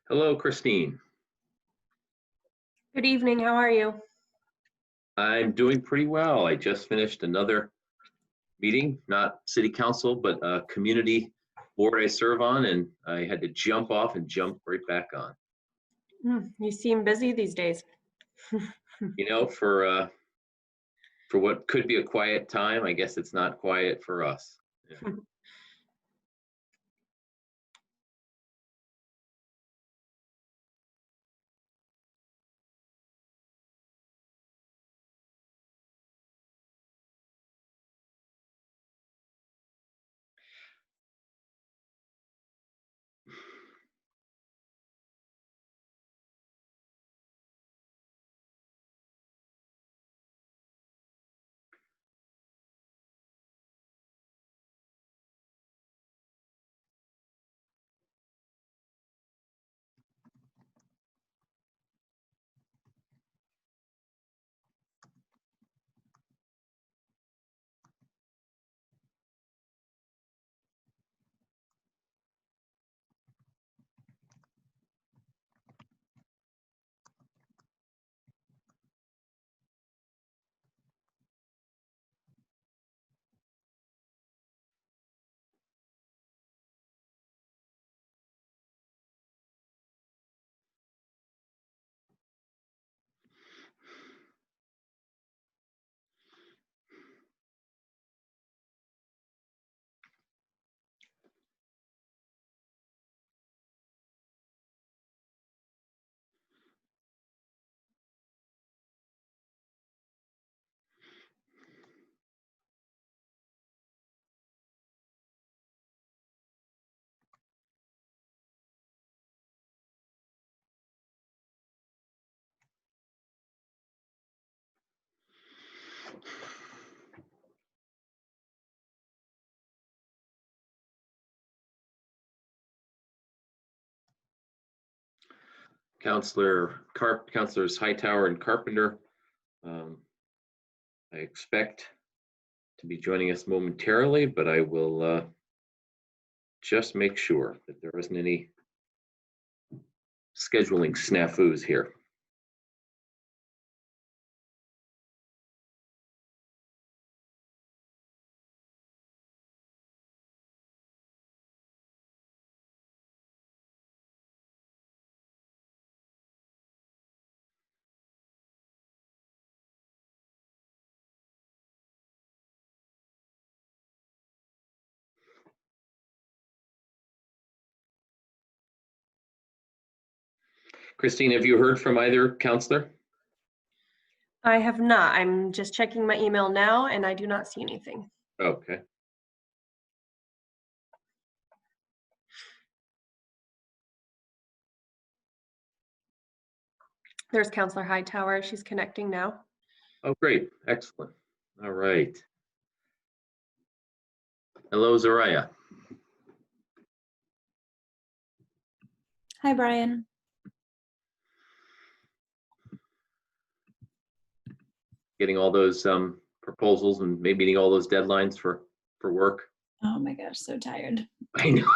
Hello, Christine. Good evening. How are you? I'm doing pretty well. I just finished another meeting, not city council, but a community board I serve on, and I had to jump off and jump right back on. You seem busy these days. You know, for what could be a quiet time, I guess it's not quiet for us. Yeah. Councilors Hightower and Carpenter, I expect to be joining us momentarily, but I will just make sure that there isn't any scheduling snafus here. Christine, have you heard from either counselor? I have not. I'm just checking my email now and I do not see anything. Okay. There's Counselor Hightower. She's connecting now. Oh, great. Excellent. All right. Hello, Zariah. Hi, Brian. Getting all those proposals and maybe meeting all those deadlines for work. Oh my gosh, so tired. I know.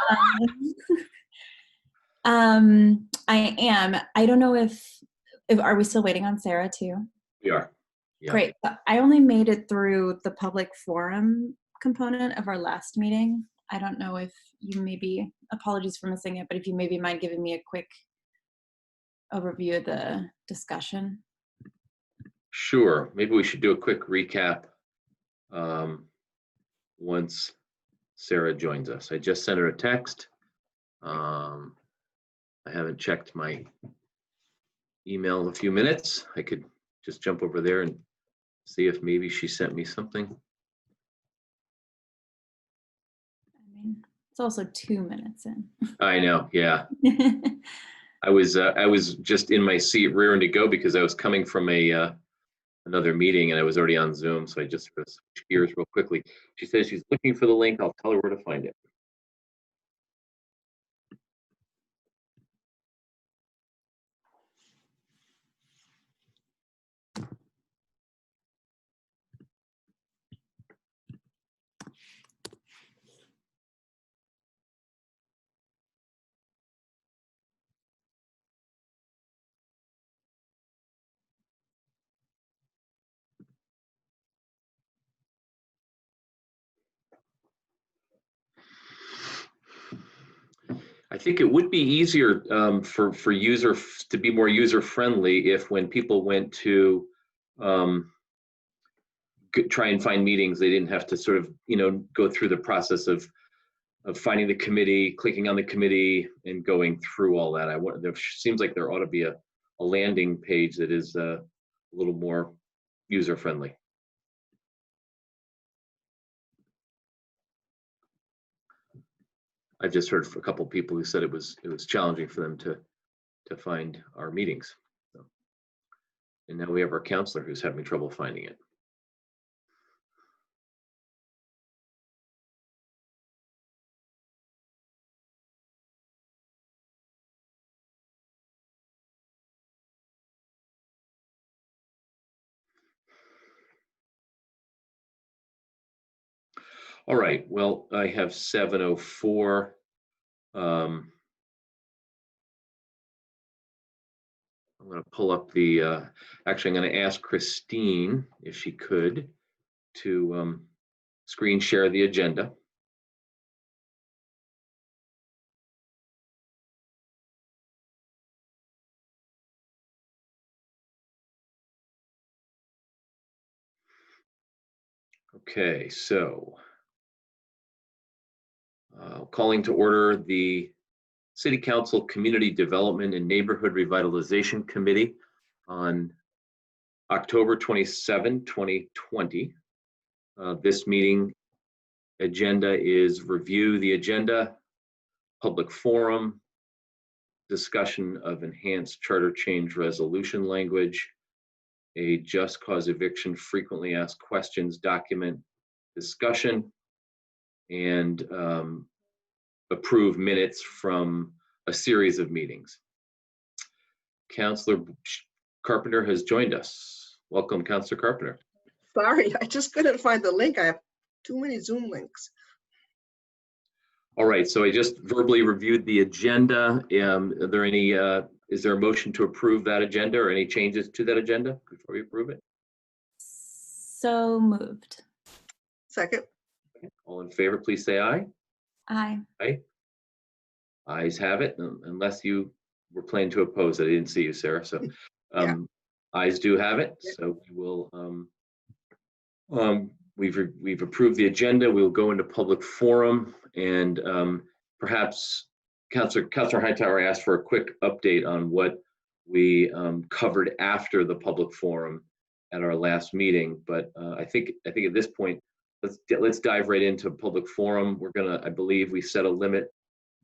I am. I don't know if are we still waiting on Sarah too? We are. Yeah. Great. I only made it through the public forum component of our last meeting. I don't know if you maybe, apologies for missing it, but if you maybe mind giving me a quick overview of the discussion. Sure. Maybe we should do a quick recap once Sarah joins us. I just sent her a text. I haven't checked my email in a few minutes. I could just jump over there and see if maybe she sent me something. I mean, it's also 2 minutes in. I know. Yeah. I was just in my seat rearing to go because I was coming from another meeting and I was already on Zoom, so I just switched gears real quickly. She says she's looking for the link. I'll tell her where to find it. think it would be easier for to be more user friendly if when people went to try and find meetings, they didn't have to sort of go through the process of finding the committee, clicking on the committee, and going through all that. There seems like there ought to be a landing page that is a little more user friendly. I've just heard from a couple of people who said it was challenging for them to find our meetings. So, and now we have our counselor who's having trouble finding it. All right, well, I have 7:04. I'm going to pull up the, actually, I'm going to ask Christine if she could to screen share the agenda. Okay, so calling to order the City Council Community Development and Neighborhood Revitalization Committee on October 27, 2020. This meeting agenda is review the agenda, public forum, discussion of enhanced charter change resolution language, a just cause eviction frequently asked questions document discussion, and approve minutes from a series of meetings. Councilor Carpenter has joined us. Welcome, Councilor Carpenter. Sorry, I just couldn't find the link. I have too many Zoom links. All right, so I just verbally reviewed the agenda. Are there any, is there a motion to approve that agenda or any changes to that agenda before we approve it? So moved. Second. All in favor, please say aye. Aye. Aye. Ayes have it, unless you were planning to oppose. I didn't see you, Sarah. So ayes do have it. So we will, we've approved the agenda. We'll go into public forum, and perhaps Councilor Hightower asked for a quick update on what we covered after the public forum at our last meeting. But I think at this point, let's dive right into public forum. We're gonna, I believe we set a limit.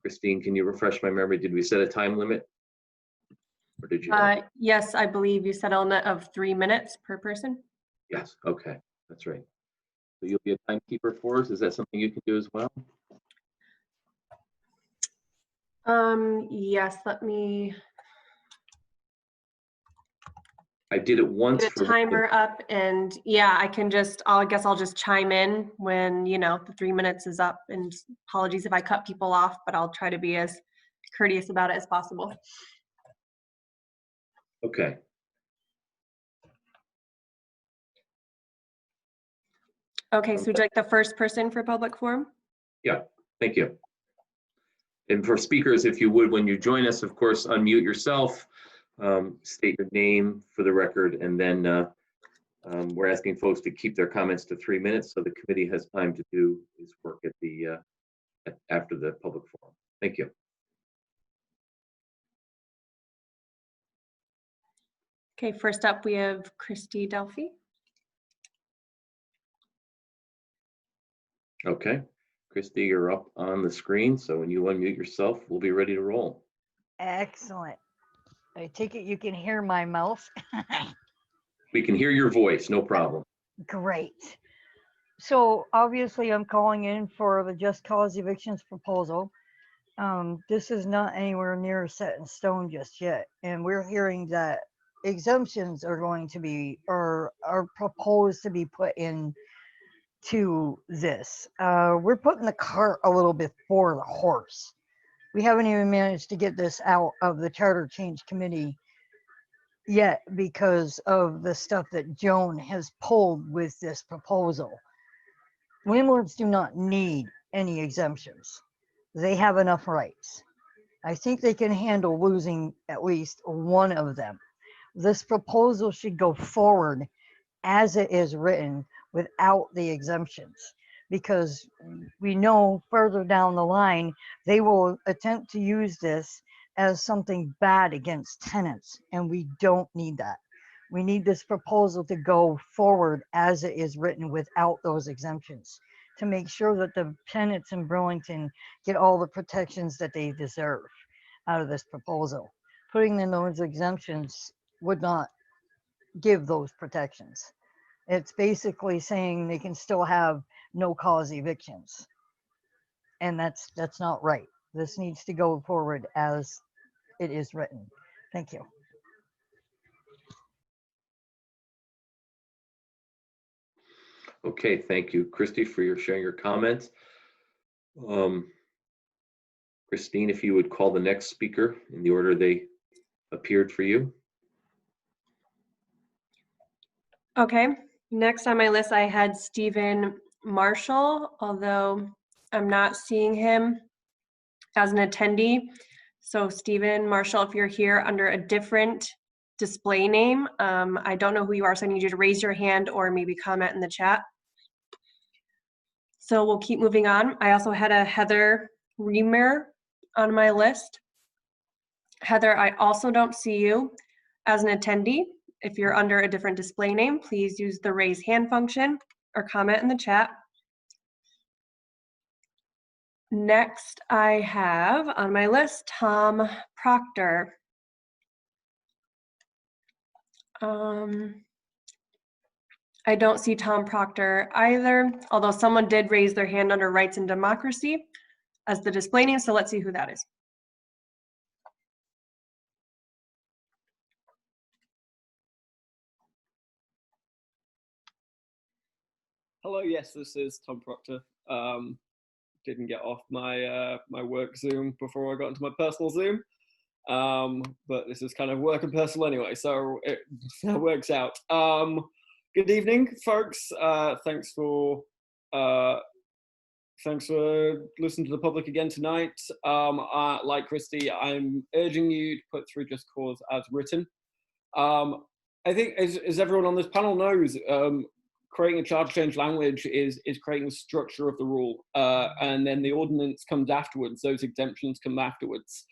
Christine, can you refresh my memory? Did we set a time limit? Or did you? Yes, I believe you set a limit of 3 minutes per person. Yes, okay, that's right. So you'll be a timekeeper for us. Is that something you can do as well? Yes, let me I did it once. get a timer up, and yeah, I guess I'll just chime in when, the 3 minutes is up, and apologies if I cut people off, but I'll try to be as courteous about it as possible. Okay. Okay, so would you like the first person for public forum? Yeah, thank you. And for speakers, if you would, when you join us, of course, unmute yourself, state your name for the record, and then we're asking folks to keep their comments to 3 minutes so the committee has time to do its work at the after the public forum. Thank you. Okay, first up we have Christy Delphi. Okay, Christy, you're up on the screen, so when you unmute yourself, we'll be ready to roll. Excellent. I take it you can hear my mouse. We can hear your voice, no problem. Great. So obviously I'm calling in for the just cause evictions proposal. This is not anywhere near set in stone just yet. And we're hearing that exemptions are going to be, or are proposed to be put in to this. We're putting the cart a little bit before the horse. We haven't even managed to get this out of the Charter Change Committee yet because of the stuff that Joan has pulled with this proposal. Landlords do not need any exemptions. They have enough rights. I think they can handle losing at least one of them. This proposal should go forward as it is written without the exemptions, because we know further down the line they will attempt to use this as something bad against tenants, and we don't need that. We need this proposal to go forward as it is written without those exemptions, to make sure that the tenants in Burlington get all the protections that they deserve out of this proposal. Putting in those exemptions would not give those protections. It's basically saying they can still have no cause evictions. And that's not right. This needs to go forward as it is written. Thank you. Okay, thank you, Christy, for your sharing your comments. Christine, if you would call the next speaker in the order they appeared for you. Okay, next on my list, I had Stephen Marshall, although I'm not seeing him as an attendee. So Stephen Marshall, if you're here under a different display name, I don't know who you are, so I need you to raise your hand or maybe comment in the chat. So we'll keep moving on. I also had a Heather Reamer on my list. Heather, I also don't see you as an attendee. If you're under a different display name, please use the raise hand function or comment in the chat. Next, I have on my list Tom Proctor. I don't see Tom Proctor either, although someone did raise their hand under Rights and Democracy as the display name, so let's see who that is. Hello, yes, this is Tom Proctor. Didn't get off my my work Zoom before I got into my personal Zoom, but this is kind of work and personal anyway, so it works out. Good evening, folks. Thanks for listening to the public again tonight. Like Christy, I'm urging you to put through just cause as written. I think, as everyone on this panel knows, creating a charter change language is creating the structure of the rule, and then the ordinance comes afterwards. Those exemptions come afterwards.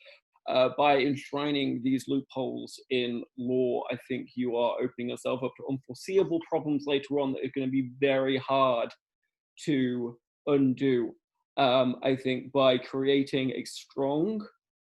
By enshrining these loopholes in law, I think you are opening yourself up to unforeseeable problems later on that are going to be very hard to undo. I think by creating a strong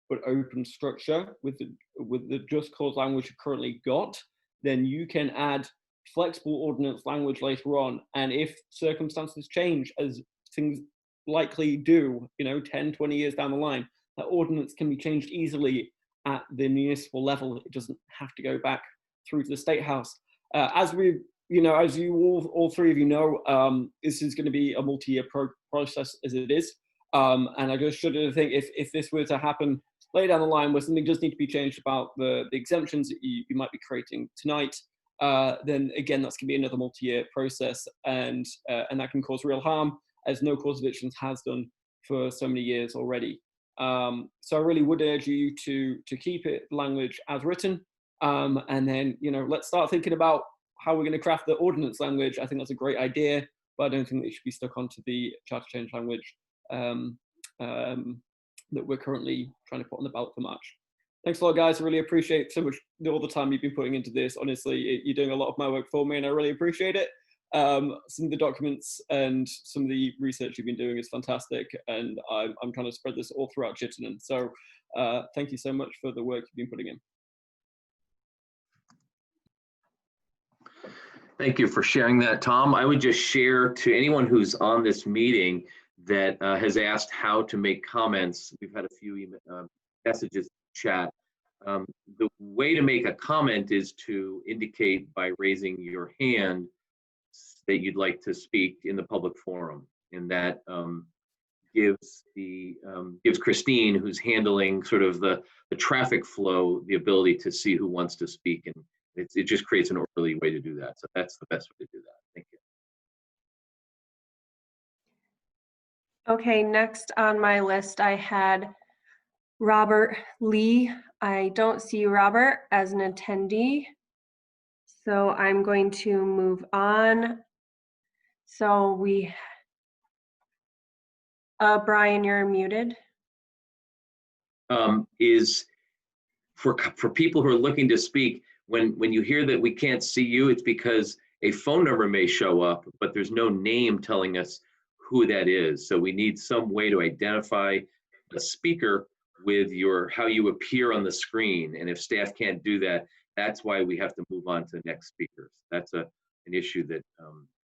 but open structure with the just cause language you've currently got, then you can add flexible ordinance language later on. And if circumstances change, as things likely do, 10, 20 years down the line, that ordinance can be changed easily at the municipal level. It doesn't have to go back through to the State House. As you all three of you know, this is going to be a multi-year process as it is. And I just shudder to think if this were to happen later down the line where something does need to be changed about the exemptions that you might be creating tonight, then again, that's going to be another multi-year process, and that can cause real harm, as no cause evictions has done for so many years already. So I really would urge you to keep it language as written, and then let's start thinking about how we're going to craft the ordinance language. I think that's a great idea, but I don't think that it should be stuck onto the charter change language that we're currently trying to put on the ballot for March. Thanks a lot, guys. I really appreciate so much all the time you've been putting into this. Honestly, you're doing a lot of my work for me, and I really appreciate it. Some of the documents and some of the research you've been doing is fantastic, and I'm trying to spread this all throughout Chittenden. So thank you so much for the work you've been putting in. Thank you for sharing that, Tom. I would just share to anyone who's on this meeting that has asked how to make comments. We've had a few messages in chat. The way to make a comment is to indicate by raising your hand that you'd like to speak in the public forum, and that gives Christine, who's handling sort of the traffic flow, the ability to see who wants to speak, and it just creates an orderly way to do that. So that's the best way to do that. Thank you. Okay, next on my list, I had Robert Lee. I don't see Robert as an attendee. So I'm going to move on. So Brian, you're muted. Is for people who are looking to speak, when you hear that we can't see you, it's because a phone number may show up, but there's no name telling us who that is. So we need some way to identify the speaker with how you appear on the screen. And if staff can't do that, that's why we have to move on to the next speakers. That's an issue that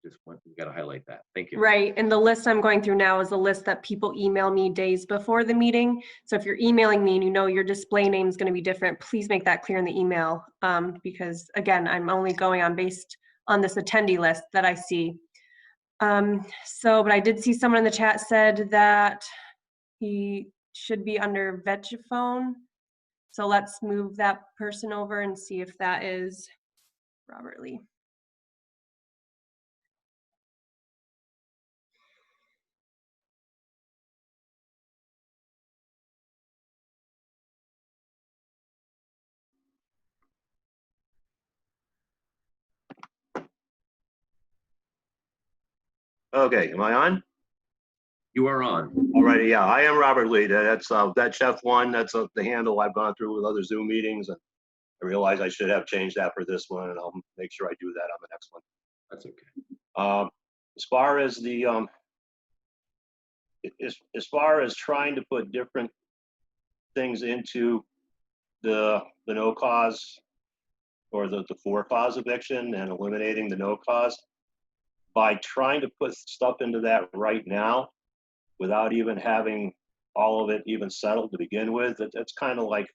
we got to highlight that. Thank you. Right, and the list I'm going through now is a list that people email me days before the meeting. So if you're emailing me and you know your display name is going to be different, please make that clear in the email, because again, I'm only going on based on this attendee list that I see. But I did see someone in the chat said that he should be under Vegetaphone. So let's move that person over and see if that is Robert Lee. Okay, am I on? You are on. Alrighty, yeah, I am Robert Lee. That's that Chef One. That's the handle I've gone through with other Zoom meetings, and I realize I should have changed that for this one, and I'll make sure I do that on the next one. That's okay. As far as the as far as trying to put different things into the no cause or the for cause eviction and eliminating the no cause, by trying to put stuff into that right now without even having all of it even settled to begin with, it's kind of like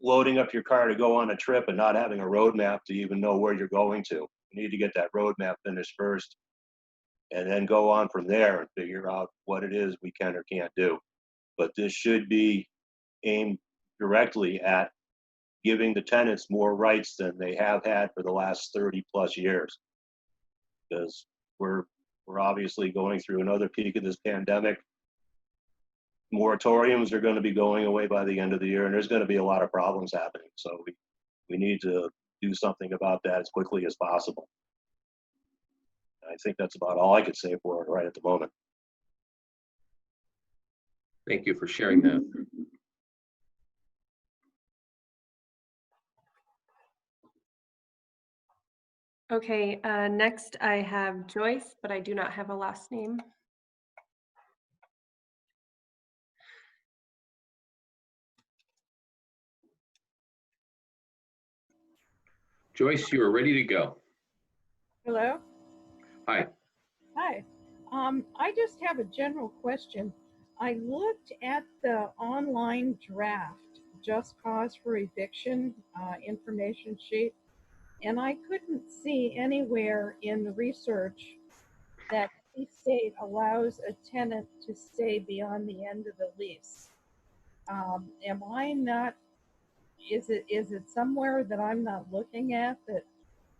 loading up your car to go on a trip and not having a roadmap to even know where you're going to. You need to get that roadmap finished first and then go on from there and figure out what it is we can or can't do. But this should be aimed directly at giving the tenants more rights than they have had for the last 30 plus years. Because we're obviously going through another peak of this pandemic. Moratoriums are going to be going away by the end of the year, and there's going to be a lot of problems happening. So we need to do something about that as quickly as possible. I think that's about all I could say for it right at the moment. Thank you for sharing that. Okay, next I have Joyce, but I do not have a last name. Joyce, you are ready to go. Hello. Hi. Hi. I just have a general question. I looked at the online draft just cause for eviction information sheet, and I couldn't see anywhere in the research that the state allows a tenant to stay beyond the end of the lease. Am I not? Is it somewhere that I'm not looking at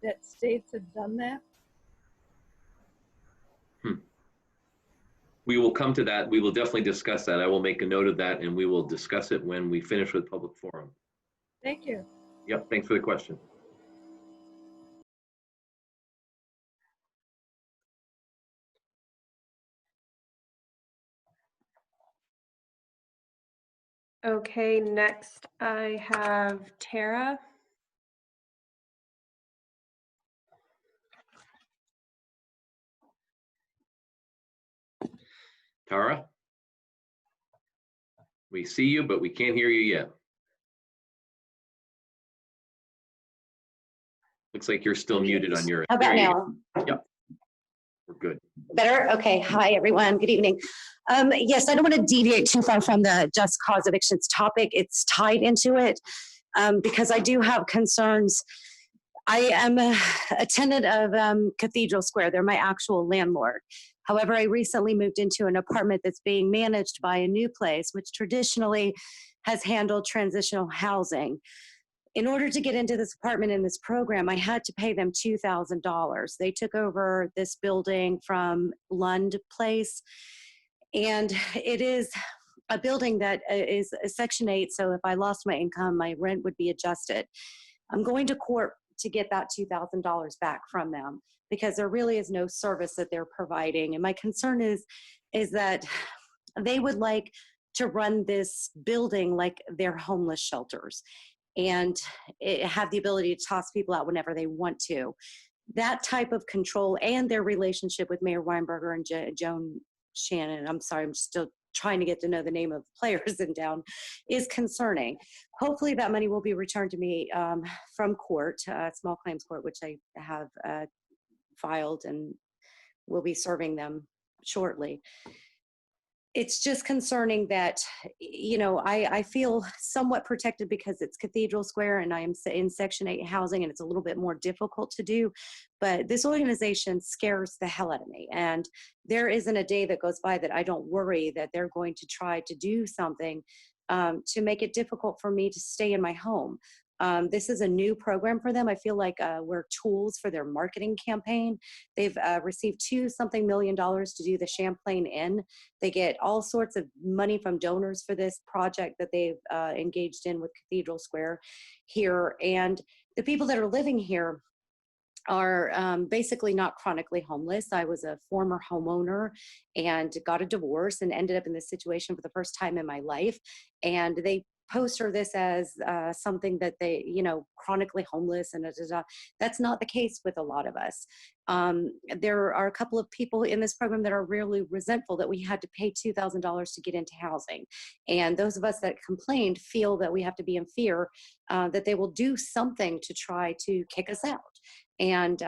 that states have done that? We will come to that. We will definitely discuss that. I will make a note of that, and we will discuss it when we finish with public forum. Thank you. Yep, thanks for the question. Okay, next I have Tara. Tara? We see you, but we can't hear you yet. Looks like you're still muted on your. How about now? Yep, we're good. Better? Okay. Hi, everyone. Good evening. Yes, I don't want to deviate too far from the just cause evictions topic. It's tied into it because I do have concerns. I am a tenant of Cathedral Square. They're my actual landlord. However, I recently moved into an apartment that's being managed by a new place, which traditionally has handled transitional housing. In order to get into this apartment in this program, I had to pay them $2,000. They took over this building from Lund Place, and it is a building that is a Section 8, so if I lost my income, my rent would be adjusted. I'm going to court to get that $2,000 back from them because there really is no service that they're providing. And my concern is that they would like to run this building like they're homeless shelters and have the ability to toss people out whenever they want to. That type of control and their relationship with Mayor Weinberger and Joan Shannon, I'm sorry, I'm still trying to get to know the name of the players in town, is concerning. Hopefully that money will be returned to me from court, small claims court, which I have filed and will be serving them shortly. It's just concerning that, you know, I feel somewhat protected because it's Cathedral Square and I am in Section 8 housing and it's a little bit more difficult to do. But this organization scares the hell out of me. And there isn't a day that goes by that I don't worry that they're going to try to do something to make it difficult for me to stay in my home. This is a new program for them. I feel like we're tools for their marketing campaign. They've received $2-something million to do the Champlain Inn. They get all sorts of money from donors for this project that they've engaged in with Cathedral Square here. And the people that are living here are basically not chronically homeless. I was a former homeowner and got a divorce and ended up in this situation for the first time in my life. And they poster this as something that they, you know, chronically homeless and that's not the case with a lot of us. There are a couple of people in this program that are really resentful that we had to pay $2,000 to get into housing. And those of us that complained feel that we have to be in fear that they will do something to try to kick us out. And,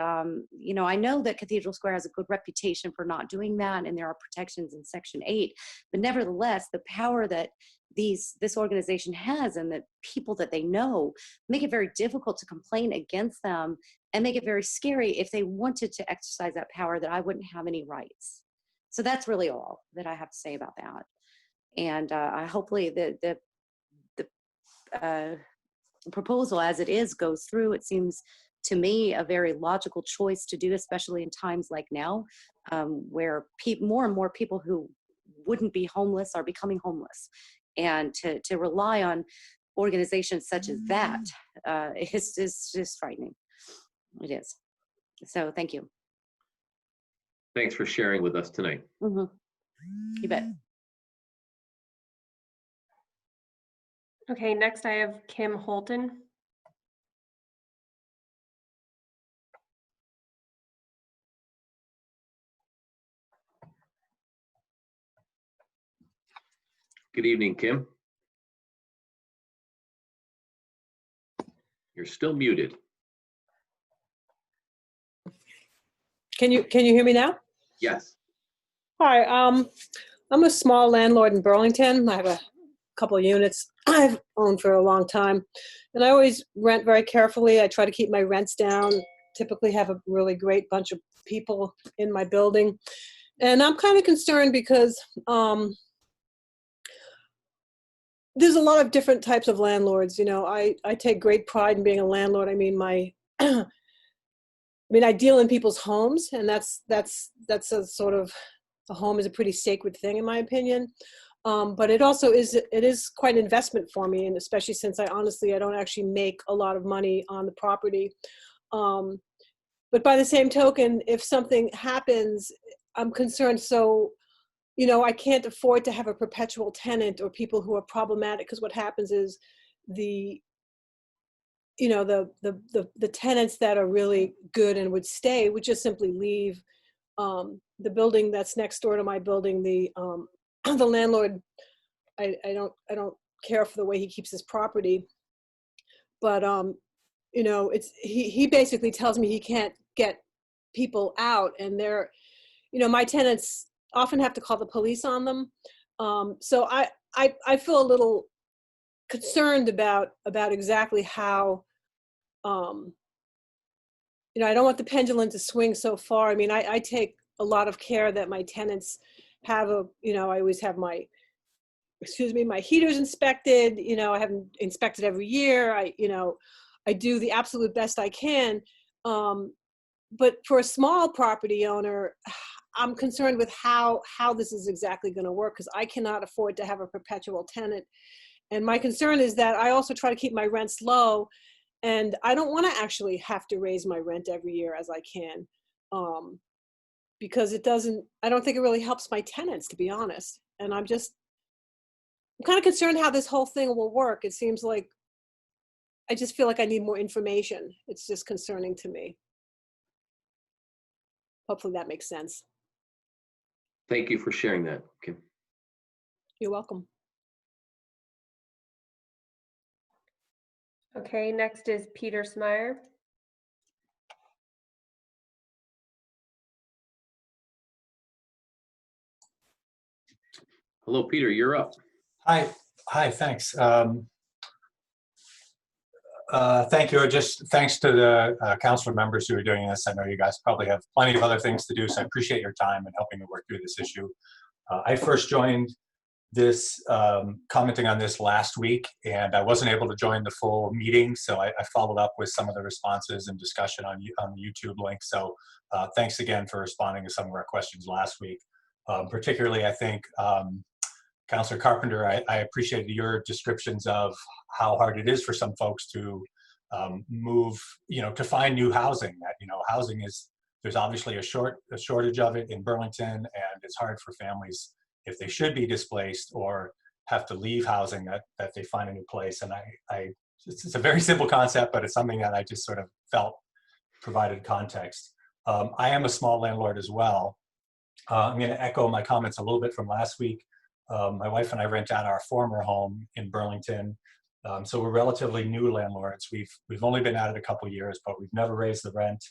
you know, I know that Cathedral Square has a good reputation for not doing that, and there are protections in Section 8, but nevertheless, the power that this organization has and the people that they know make it very difficult to complain against them and make it very scary if they wanted to exercise that power that I wouldn't have any rights. So that's really all that I have to say about that. And hopefully the proposal as it is goes through. It seems to me a very logical choice to do, especially in times like now, where more and more people who wouldn't be homeless are becoming homeless. And to rely on organizations such as that is just frightening. It is. So thank you. Thanks for sharing with us tonight. Mm-hmm. You bet. Okay, next I have Kim Holton. Good evening, Kim. You're still muted. Can you hear me now? Yes. Hi, I'm a small landlord in Burlington. I have a couple of units I've owned for a long time, and I always rent very carefully. I try to keep my rents down. Typically have a really great bunch of people in my building, and I'm kind of concerned because there's a lot of different types of landlords. You know, I take great pride in being a landlord. I mean, I deal in people's homes, and that's a sort of, a home is a pretty sacred thing in my opinion. But it also is quite an investment for me, and especially since I don't actually make a lot of money on the property. But by the same token, if something happens, I'm concerned. So, you know, I can't afford to have a perpetual tenant or people who are problematic, because what happens is the tenants that are really good and would stay would just simply leave. The building that's next door to my building, the landlord, I don't care for the way he keeps his property, but you know, he basically tells me he can't get people out, and they're, you know, my tenants often have to call the police on them. So I feel a little concerned about exactly how, you know, I don't want the pendulum to swing so far. I mean, I take a lot of care that my tenants have you know, I always have my heaters inspected. You know, I have them inspected every year. I do the absolute best I can. But for a small property owner, I'm concerned with how this is exactly going to work, because I cannot afford to have a perpetual tenant. And my concern is that I also try to keep my rents low, and I don't want to actually have to raise my rent every year as I can, because I don't think it really helps my tenants, to be honest. And I'm kind of concerned how this whole thing will work. It seems like, I just feel like I need more information. It's just concerning to me. Hopefully that makes sense. Thank you for sharing that, Kim. You're welcome. Okay, next is Peter Smyer. Hello, Peter, you're up. Hi, thanks. Thank you. Just thanks to the council members who are doing this. I know you guys probably have plenty of other things to do, so I appreciate your time and helping to work through this issue. I first joined this, commenting on this last week, and I wasn't able to join the full meeting, so I followed up with some of the responses and discussion on the YouTube link. So thanks again for responding to some of our questions last week. Particularly, I think, Councilor Carpenter, I appreciated your descriptions of how hard it is for some folks to move, to find new housing. That, housing there's obviously a shortage of it in Burlington, and it's hard for families, if they should be displaced or have to leave housing, that they find a new place. And it's a very simple concept, but it's something that I just sort of felt provided context. I am a small landlord as well. I'm going to echo my comments a little bit from last week. My wife and I rent out our former home in Burlington. So we're relatively new landlords. We've only been at it a couple of years, but we've never raised the rent.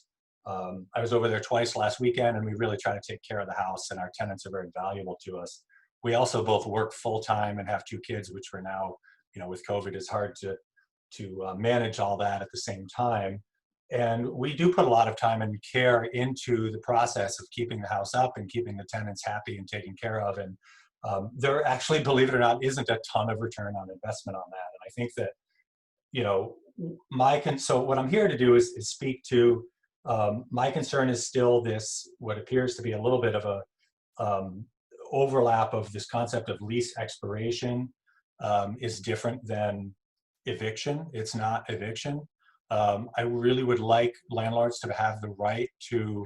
I was over there twice last weekend, and we really try to take care of the house, and our tenants are very valuable to us. We also both work full-time and have 2 kids, which we're now, with COVID, it's hard to manage all that at the same time. And we do put a lot of time and care into the process of keeping the house up and keeping the tenants happy and taken care of. And there actually, believe it or not, isn't a ton of return on investment on that. And I think that, so what I'm here to do is speak to, my concern is still this, what appears to be a little bit of a overlap of this concept of lease expiration is different than eviction. It's not eviction. I really would like landlords to have the right to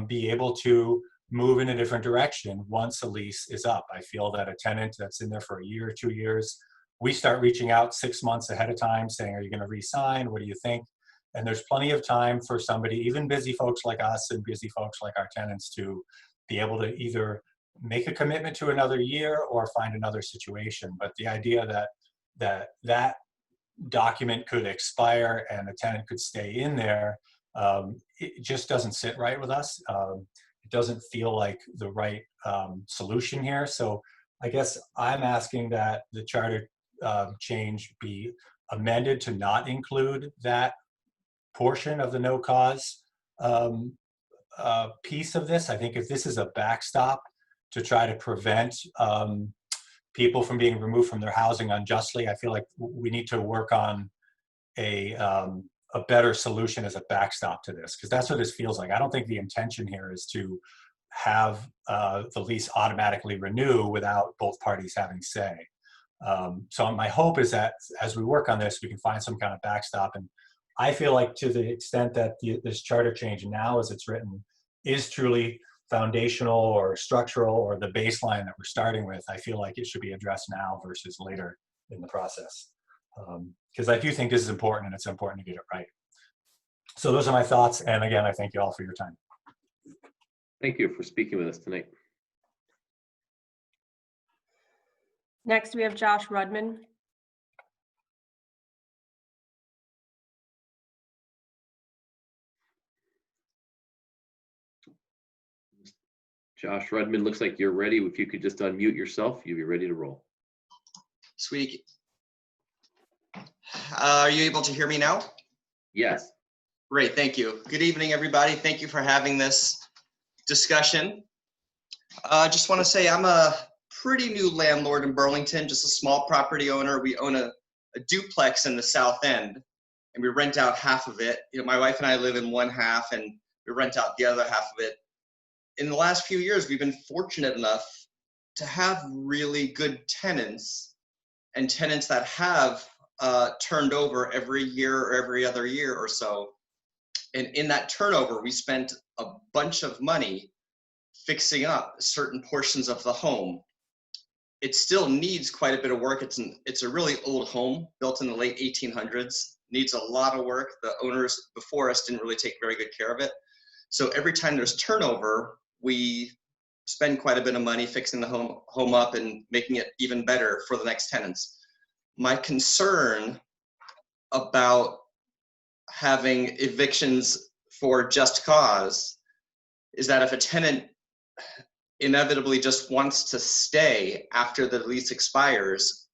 be able to move in a different direction once a lease is up. I feel that a tenant that's in there for a year or 2 years, we start reaching out 6 months ahead of time saying, are you going to re-sign? What do you think? And there's plenty of time for somebody, even busy folks like us and busy folks like our tenants, to be able to either make a commitment to another year or find another situation. But the idea that document could expire and a tenant could stay in there, it just doesn't sit right with us. It doesn't feel like the right solution here. So I guess I'm asking that the charter change be amended to not include that portion of the no cause piece of this. I think if this is a backstop to try to prevent people from being removed from their housing unjustly, I feel like we need to work on a better solution as a backstop to this, because that's what this feels like. I don't think the intention here is to have the lease automatically renew without both parties having say. So my hope is that as we work on this, we can find some kind of backstop. And I feel like to the extent that this charter change now as it's written is truly foundational or structural or the baseline that we're starting with, I feel like it should be addressed now versus later in the process. Because I do think this is important, and it's important to get it right. So those are my thoughts. And again, I thank you all for your time. Thank you for speaking with us tonight. Next, we have Josh Rudman. Josh Rudman, looks like you're ready. If you could just unmute yourself, you'll be ready to roll. Sweet. Are you able to hear me now? Yes. Great, thank you. Good evening, everybody. Thank you for having this discussion. I just want to say I'm a pretty new landlord in Burlington, just a small property owner. We own a duplex in the South End, and we rent out half of it. My wife and I live in one half, and we rent out the other half of it. in the last few years, we've been fortunate enough to have really good tenants and tenants that have turned over every year or every other year or so. And in that turnover, we spent a bunch of money fixing up certain portions of the home. It still needs quite a bit of work. It's a really old home built in the late 1800s, needs a lot of work. The owners before us didn't really take very good care of it. So every time there's turnover, we spend quite a bit of money fixing the home up and making it even better for the next tenants. My concern about having evictions for just cause is that if a tenant inevitably just wants to stay after the lease expires,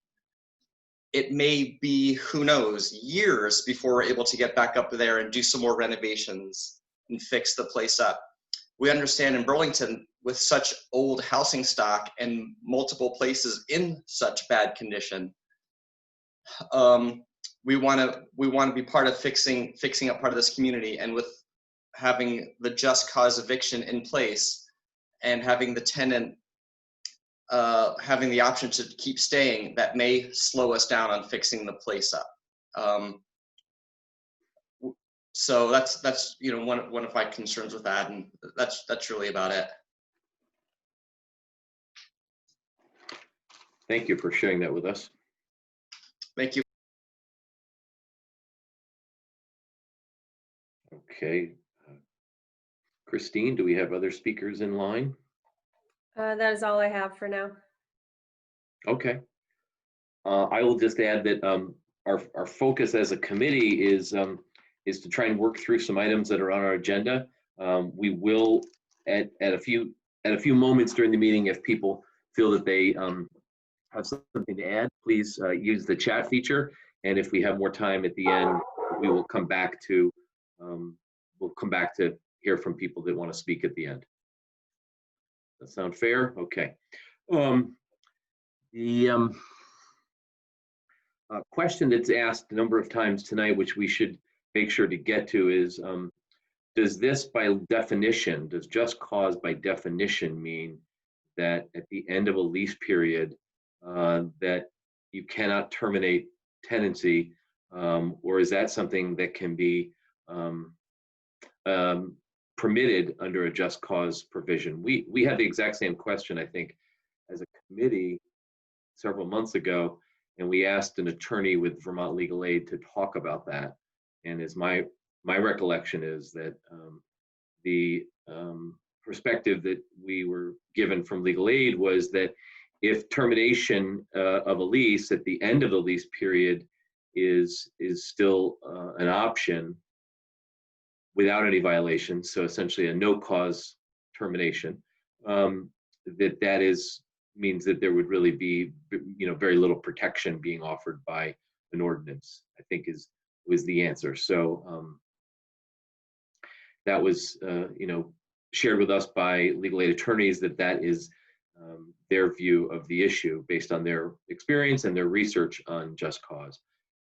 it may be, who knows, years before we're able to get back up there and do some more renovations and fix the place up. We understand in Burlington, with such old housing stock and multiple places in such bad condition, we want to be part of fixing up part of this community. And with having the just cause eviction in place and having the tenant having the option to keep staying, that may slow us down on fixing the place up. So that's one of my concerns with that, and that's really about it. Thank you for sharing that with us. Thank you. Okay. Christine, do we have other speakers in line? That is all I have for now. Okay. I will just add that our focus as a committee is to try and work through some items that are on our agenda. We will at a few moments during the meeting, if people feel that they have something to add, please use the chat feature. And if we have more time at the end, we will come back to hear from people that want to speak at the end. That sound fair? Okay. The question that's asked a number of times tonight, which we should make sure to get to, is does this by definition, does just cause by definition mean that at the end of a lease period that you cannot terminate tenancy, or is that something that can be permitted under a just cause provision? We had the exact same question, I think, as a committee several months ago, and we asked an attorney with Vermont Legal Aid to talk about that. And as my recollection is that the perspective that we were given from legal aid was that if termination of a lease at the end of the lease period is still an option without any violation, so essentially a no cause termination, that means that there would really be very little protection being offered by an ordinance, I think was the answer. So that was shared with us by legal aid attorneys, that is their view of the issue based on their experience and their research on just cause.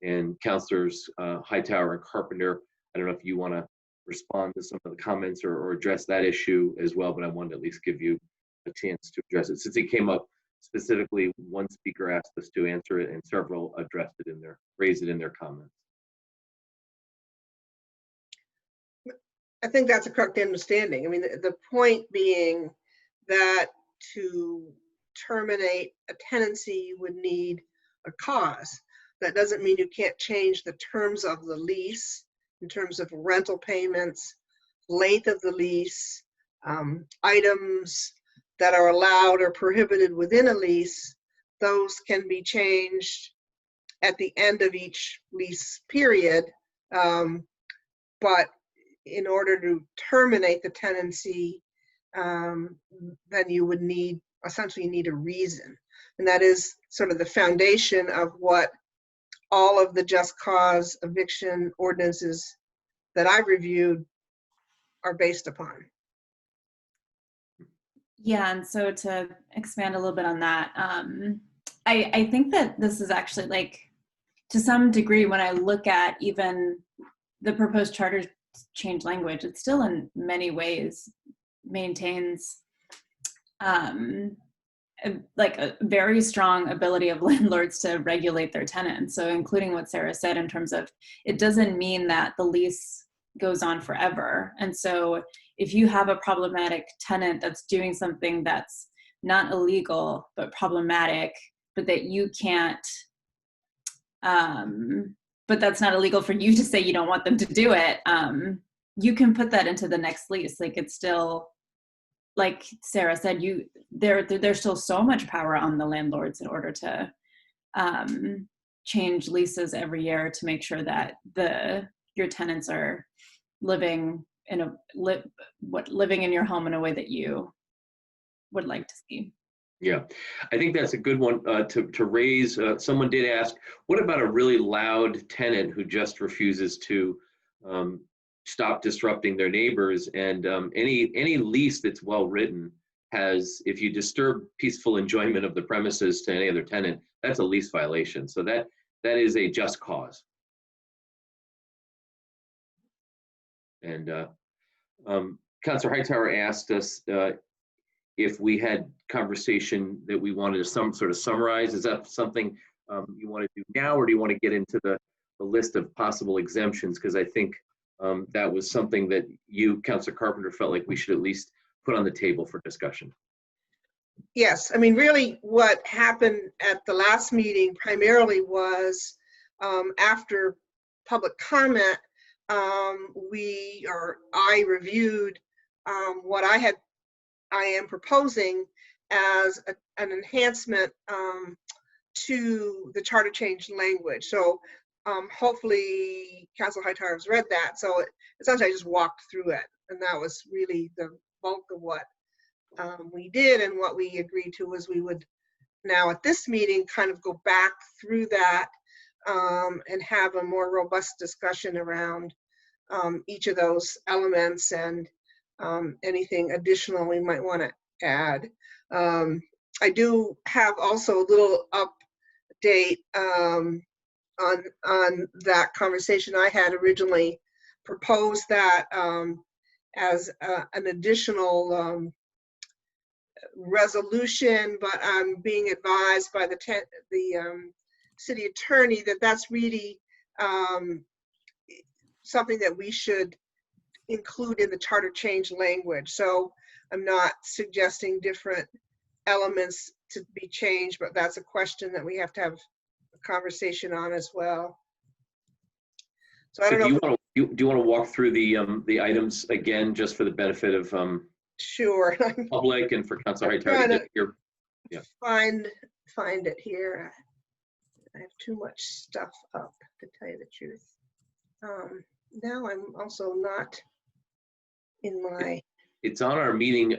And Councilors Hightower and Carpenter, I don't know if you want to respond to some of the comments or address that issue as well, but I wanted to at least give you a chance to address it. Since it came up specifically, one speaker asked us to answer it and several raised it in their comments. I think that's a correct understanding. I mean, the point being that to terminate a tenancy, you would need a cause. That doesn't mean you can't change the terms of the lease in terms of rental payments, length of the lease, items that are allowed or prohibited within a lease. Those can be changed at the end of each lease period. But in order to terminate the tenancy, then you would essentially need a reason. And that is sort of the foundation of what all of the just cause eviction ordinances that I've reviewed are based upon. Yeah, and so to expand a little bit on that, I think that this is actually, like, to some degree, when I look at even the proposed charter change language, it's still in many ways maintains like a very strong ability of landlords to regulate their tenants. So including what Sarah said in terms of, it doesn't mean that the lease goes on forever. And so if you have a problematic tenant that's doing something that's not illegal, but problematic, but that you can't, but that's not illegal for you to say you don't want them to do it, you can put that into the next lease. Like, it's still, like Sarah said, there's still so much power on the landlords in order to change leases every year to make sure that your tenants are living in living in your home in a way that you would like to see. Yeah, I think that's a good one to raise. Someone did ask, what about a really loud tenant who just refuses to stop disrupting their neighbors? And any lease that's well written has, if you disturb peaceful enjoyment of the premises to any other tenant, that's a lease violation. So that is a just cause. And Councilor Hightower asked us if we had conversation that we wanted to sort of summarize. Is that something you want to do now, or do you want to get into the list of possible exemptions? Because I think that was something that you, Councilor Carpenter, felt like we should at least put on the table for discussion. Yes, I mean, really what happened at the last meeting primarily was after public comment, I reviewed what I am proposing as an enhancement to the charter change language. So hopefully Council Hightower has read that. So essentially I just walked through it, and that was really the bulk of what we did. And what we agreed to was we would now at this meeting kind of go back through that and have a more robust discussion around each of those elements and anything additional we might want to add. I do have also a little update on that conversation. I had originally proposed that as an additional resolution, but I'm being advised by the city attorney that that's really something that we should include in the charter change language. So I'm not suggesting different elements to be changed, but that's a question that we have to have a conversation on as well. So I don't know. Do you want to walk through the items again, just for the benefit of sure. public and for Councilor Hightower to get here? Yeah. Find it here. I have too much stuff up, to tell you the truth. Now I'm also not in my. It's on our meeting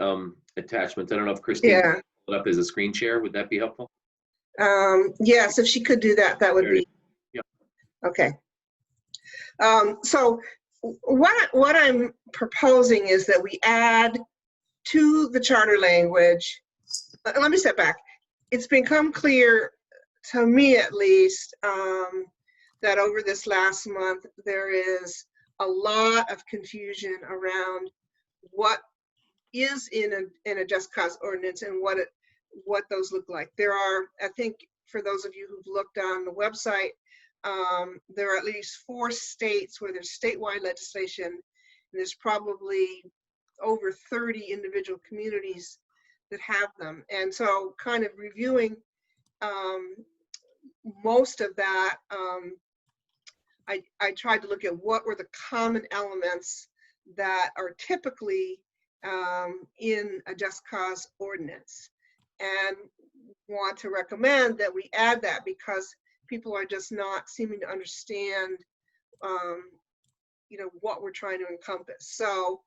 attachments. I don't know if Christine can pull it up as a screen share. Would that be helpful? Yes, if she could do that, that would be. Yeah. Okay. So what I'm proposing is that we add to the charter language. Let me step back. It's become clear to me, at least, that over this last month there is a lot of confusion around what is in a just cause ordinance and what those look like. There are, I think, for those of you who've looked on the website, there are at least 4 states where there's statewide legislation, and there's probably over 30 individual communities that have them. And so kind of reviewing most of that, I tried to look at what were the common elements that are typically in a just cause ordinance, and want to recommend that we add that because people are just not seeming to understand what we're trying to encompass. So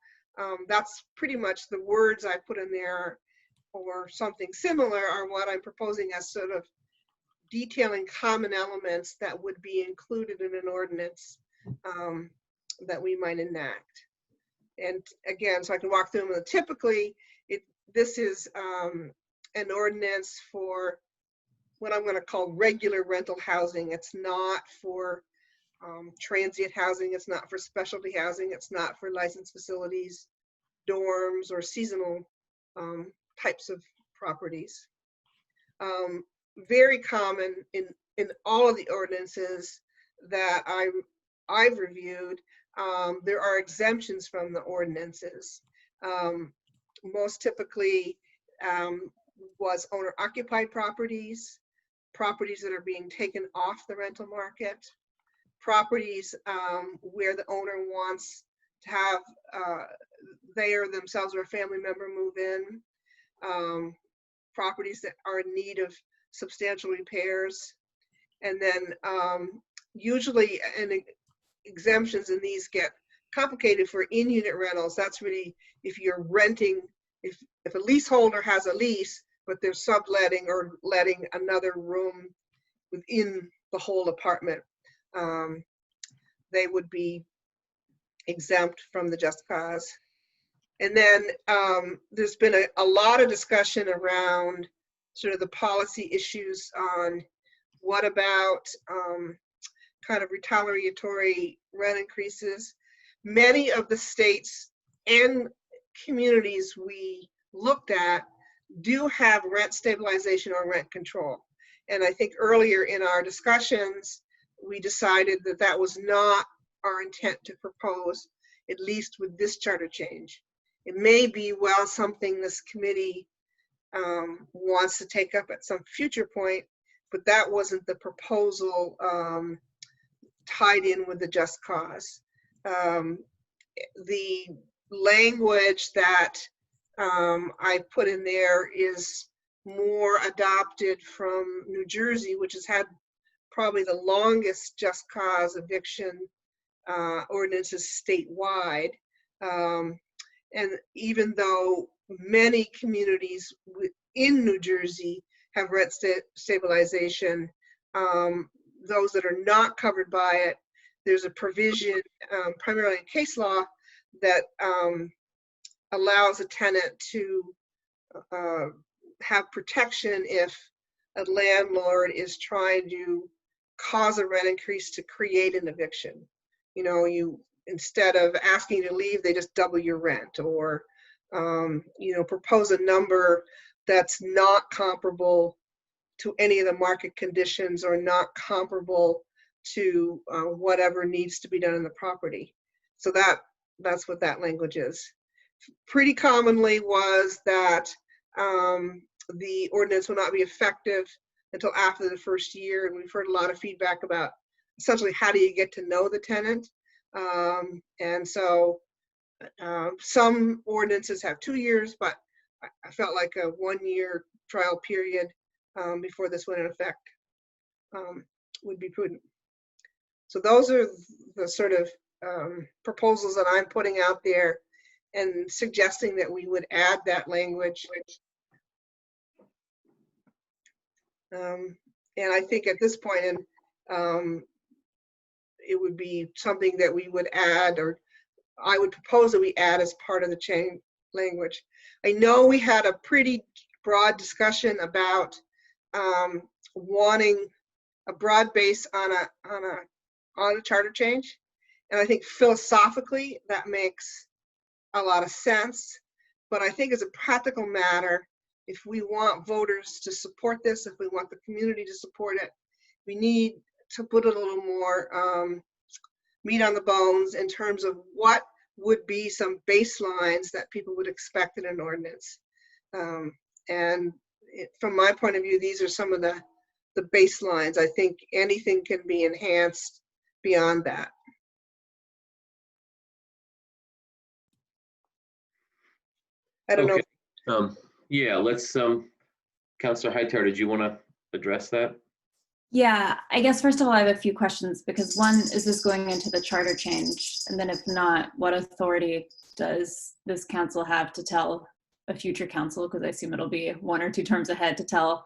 that's pretty much the words I put in there, or something similar, are what I'm proposing as sort of detailing common elements that would be included in an ordinance that we might enact. And again, so I can walk through them. Typically, this is an ordinance for what I'm going to call regular rental housing. It's not for transient housing. It's not for specialty housing. It's not for licensed facilities. dorms or seasonal types of properties. Very common in all of the ordinances that I've reviewed, there are exemptions from the ordinances. Most typically was owner-occupied properties, properties that are being taken off the rental market, properties where the owner wants to have they or themselves or a family member move in, properties that are in need of substantial repairs, and then usually exemptions in these get complicated for in-unit rentals. That's really if you're renting, if a leaseholder has a lease, but they're subletting or letting another room within the whole apartment, they would be exempt from the just cause. And then there's been a lot of discussion around sort of the policy issues on what about kind of retaliatory rent increases. Many of the states and communities we looked at do have rent stabilization or rent control. And I think earlier in our discussions, we decided that that was not our intent to propose, at least with this charter change. It may be, well, something this committee wants to take up at some future point, but that wasn't the proposal tied in with the just cause. The language that I put in there is more adopted from New Jersey, which has had probably the longest just cause eviction ordinances statewide. And even though many communities in New Jersey have rent stabilization, those that are not covered by it, there's a provision, primarily in case law, that allows a tenant to have protection if a landlord is trying to cause a rent increase to create an eviction. You know, instead of asking you to leave, they just double your rent, or you know, propose a number that's not comparable to any of the market conditions or not comparable to whatever needs to be done in the property. So that's what that language is. Pretty commonly was that the ordinance will not be effective until after the first year, and we've heard a lot of feedback about essentially how do you get to know the tenant. And so some ordinances have 2 years, but I felt like a 1-year trial period before this went in effect would be prudent. So those are the sort of proposals that I'm putting out there and suggesting that we would add that language. And I think at this point, it would be something that we would add, or I would propose that we add as part of the change language. I know we had a pretty broad discussion about wanting a broad base on a charter change, and I think philosophically that makes a lot of sense. But I think as a practical matter, if we want voters to support this, if we want the community to support it, we need to put a little more meat on the bones in terms of what would be some baselines that people would expect in an ordinance. And from my point of view, these are some of the baselines. I think anything can be enhanced beyond that. I don't know. Yeah, let's, Councilor Hightower, did you want to address that? Yeah, I guess first of all, I have a few questions, because one, is this going into the charter change? And then if not, what authority does this council have to tell a future council, because I assume it'll be 1 or 2 terms ahead, to tell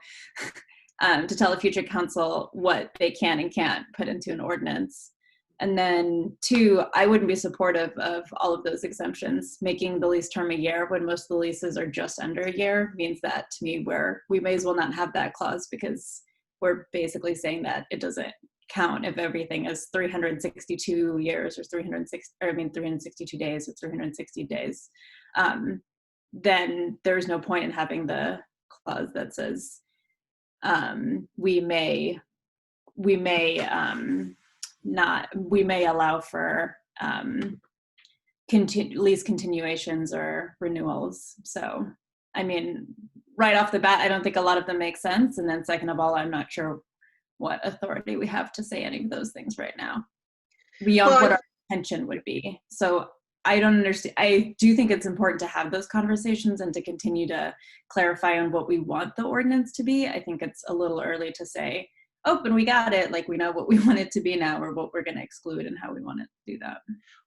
a future council what they can and can't put into an ordinance? And then 2, I wouldn't be supportive of all of those exemptions. Making the lease term a year when most of the leases are just under a year means that, to me, we may as well not have that clause, because we're basically saying that it doesn't count if everything is 362 years or 362 days or 360 days. then there's no point in having the clause that says we may allow for lease continuations or renewals. So, I mean, right off the bat, I don't think a lot of them make sense. And then second of all, I'm not sure what authority we have to say any of those things right now, beyond what our intention would be. So I don't understand. I do think it's important to have those conversations and to continue to clarify on what we want the ordinance to be. I think it's a little early to say, oh, and we got it. Like, we know what we want it to be now, or what we're going to exclude and how we want to do that.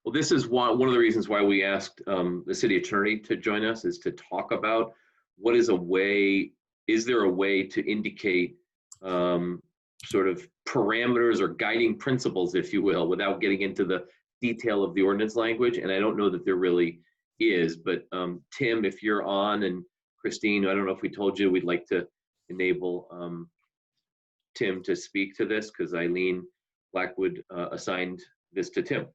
Well, this is one of the reasons why we asked the city attorney to join us, is to talk about what is there a way to indicate sort of parameters or guiding principles, if you will, without getting into the detail of the ordinance language. And I don't know that there really is, but Tim, if you're on, and Christine, I don't know if we told you, we'd like to enable Tim to speak to this, because Eileen Blackwood assigned this to Tim.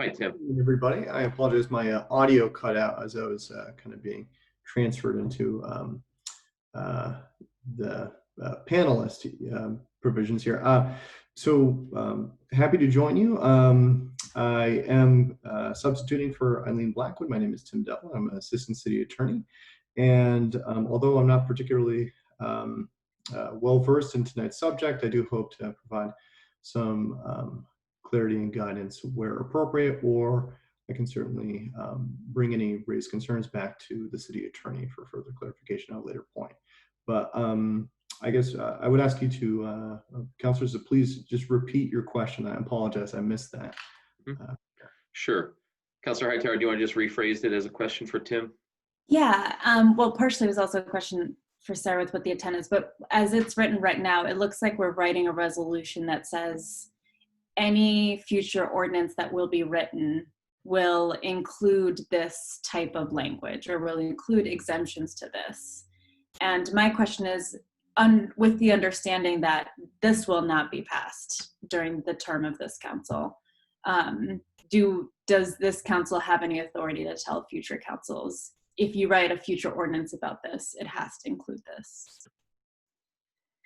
Hi, Tim. Everybody, I apologize. My audio cut out as I was kind of being transferred into the panelist provisions here. So happy to join you. I am substituting for Eileen Blackwood. My name is Tim Devlin. I'm an assistant city attorney. And although I'm not particularly well-versed in tonight's subject, I do hope to provide some clarity and guidance where appropriate, or I can certainly bring any raised concerns back to the city attorney for further clarification at a later point. But I guess I would ask you to, councilors, to please just repeat your question. I apologize, I missed that. Sure. Councilor Hightower, do you want to just rephrase it as a question for Tim? Yeah, well, partially it was also a question for Sarah with what the intent is, but as it's written right now, it looks like we're writing a resolution that says any future ordinance that will be written will include this type of language, or will include exemptions to this. And my question is, with the understanding that this will not be passed during the term of this council, does this council have any authority to tell future councils, if you write a future ordinance about this, it has to include this?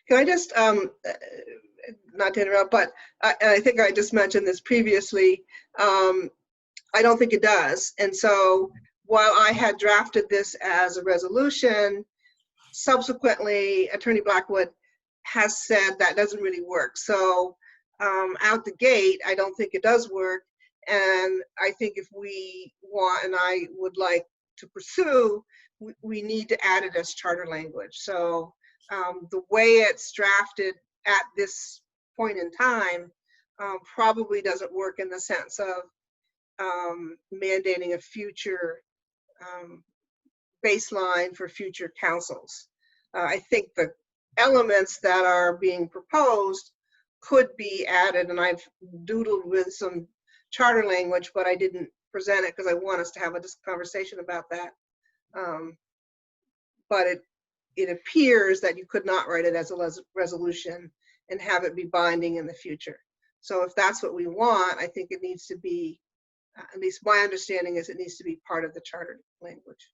Can I just, not to interrupt, but I think I just mentioned this previously, I don't think it does. And so while I had drafted this as a resolution, subsequently Attorney Blackwood has said that doesn't really work. So out the gate, I don't think it does work. And I think if we want, and I would like to pursue, we need to add it as charter language. So the way it's drafted at this point in time probably doesn't work in the sense of mandating a future baseline for future councils. I think the elements that are being proposed could be added, and I've doodled with some charter language, but I didn't present it because I want us to have a conversation about that. But it appears that you could not write it as a resolution and have it be binding in the future. So if that's what we want, I think it needs to be, at least my understanding is, it needs to be part of the charter language.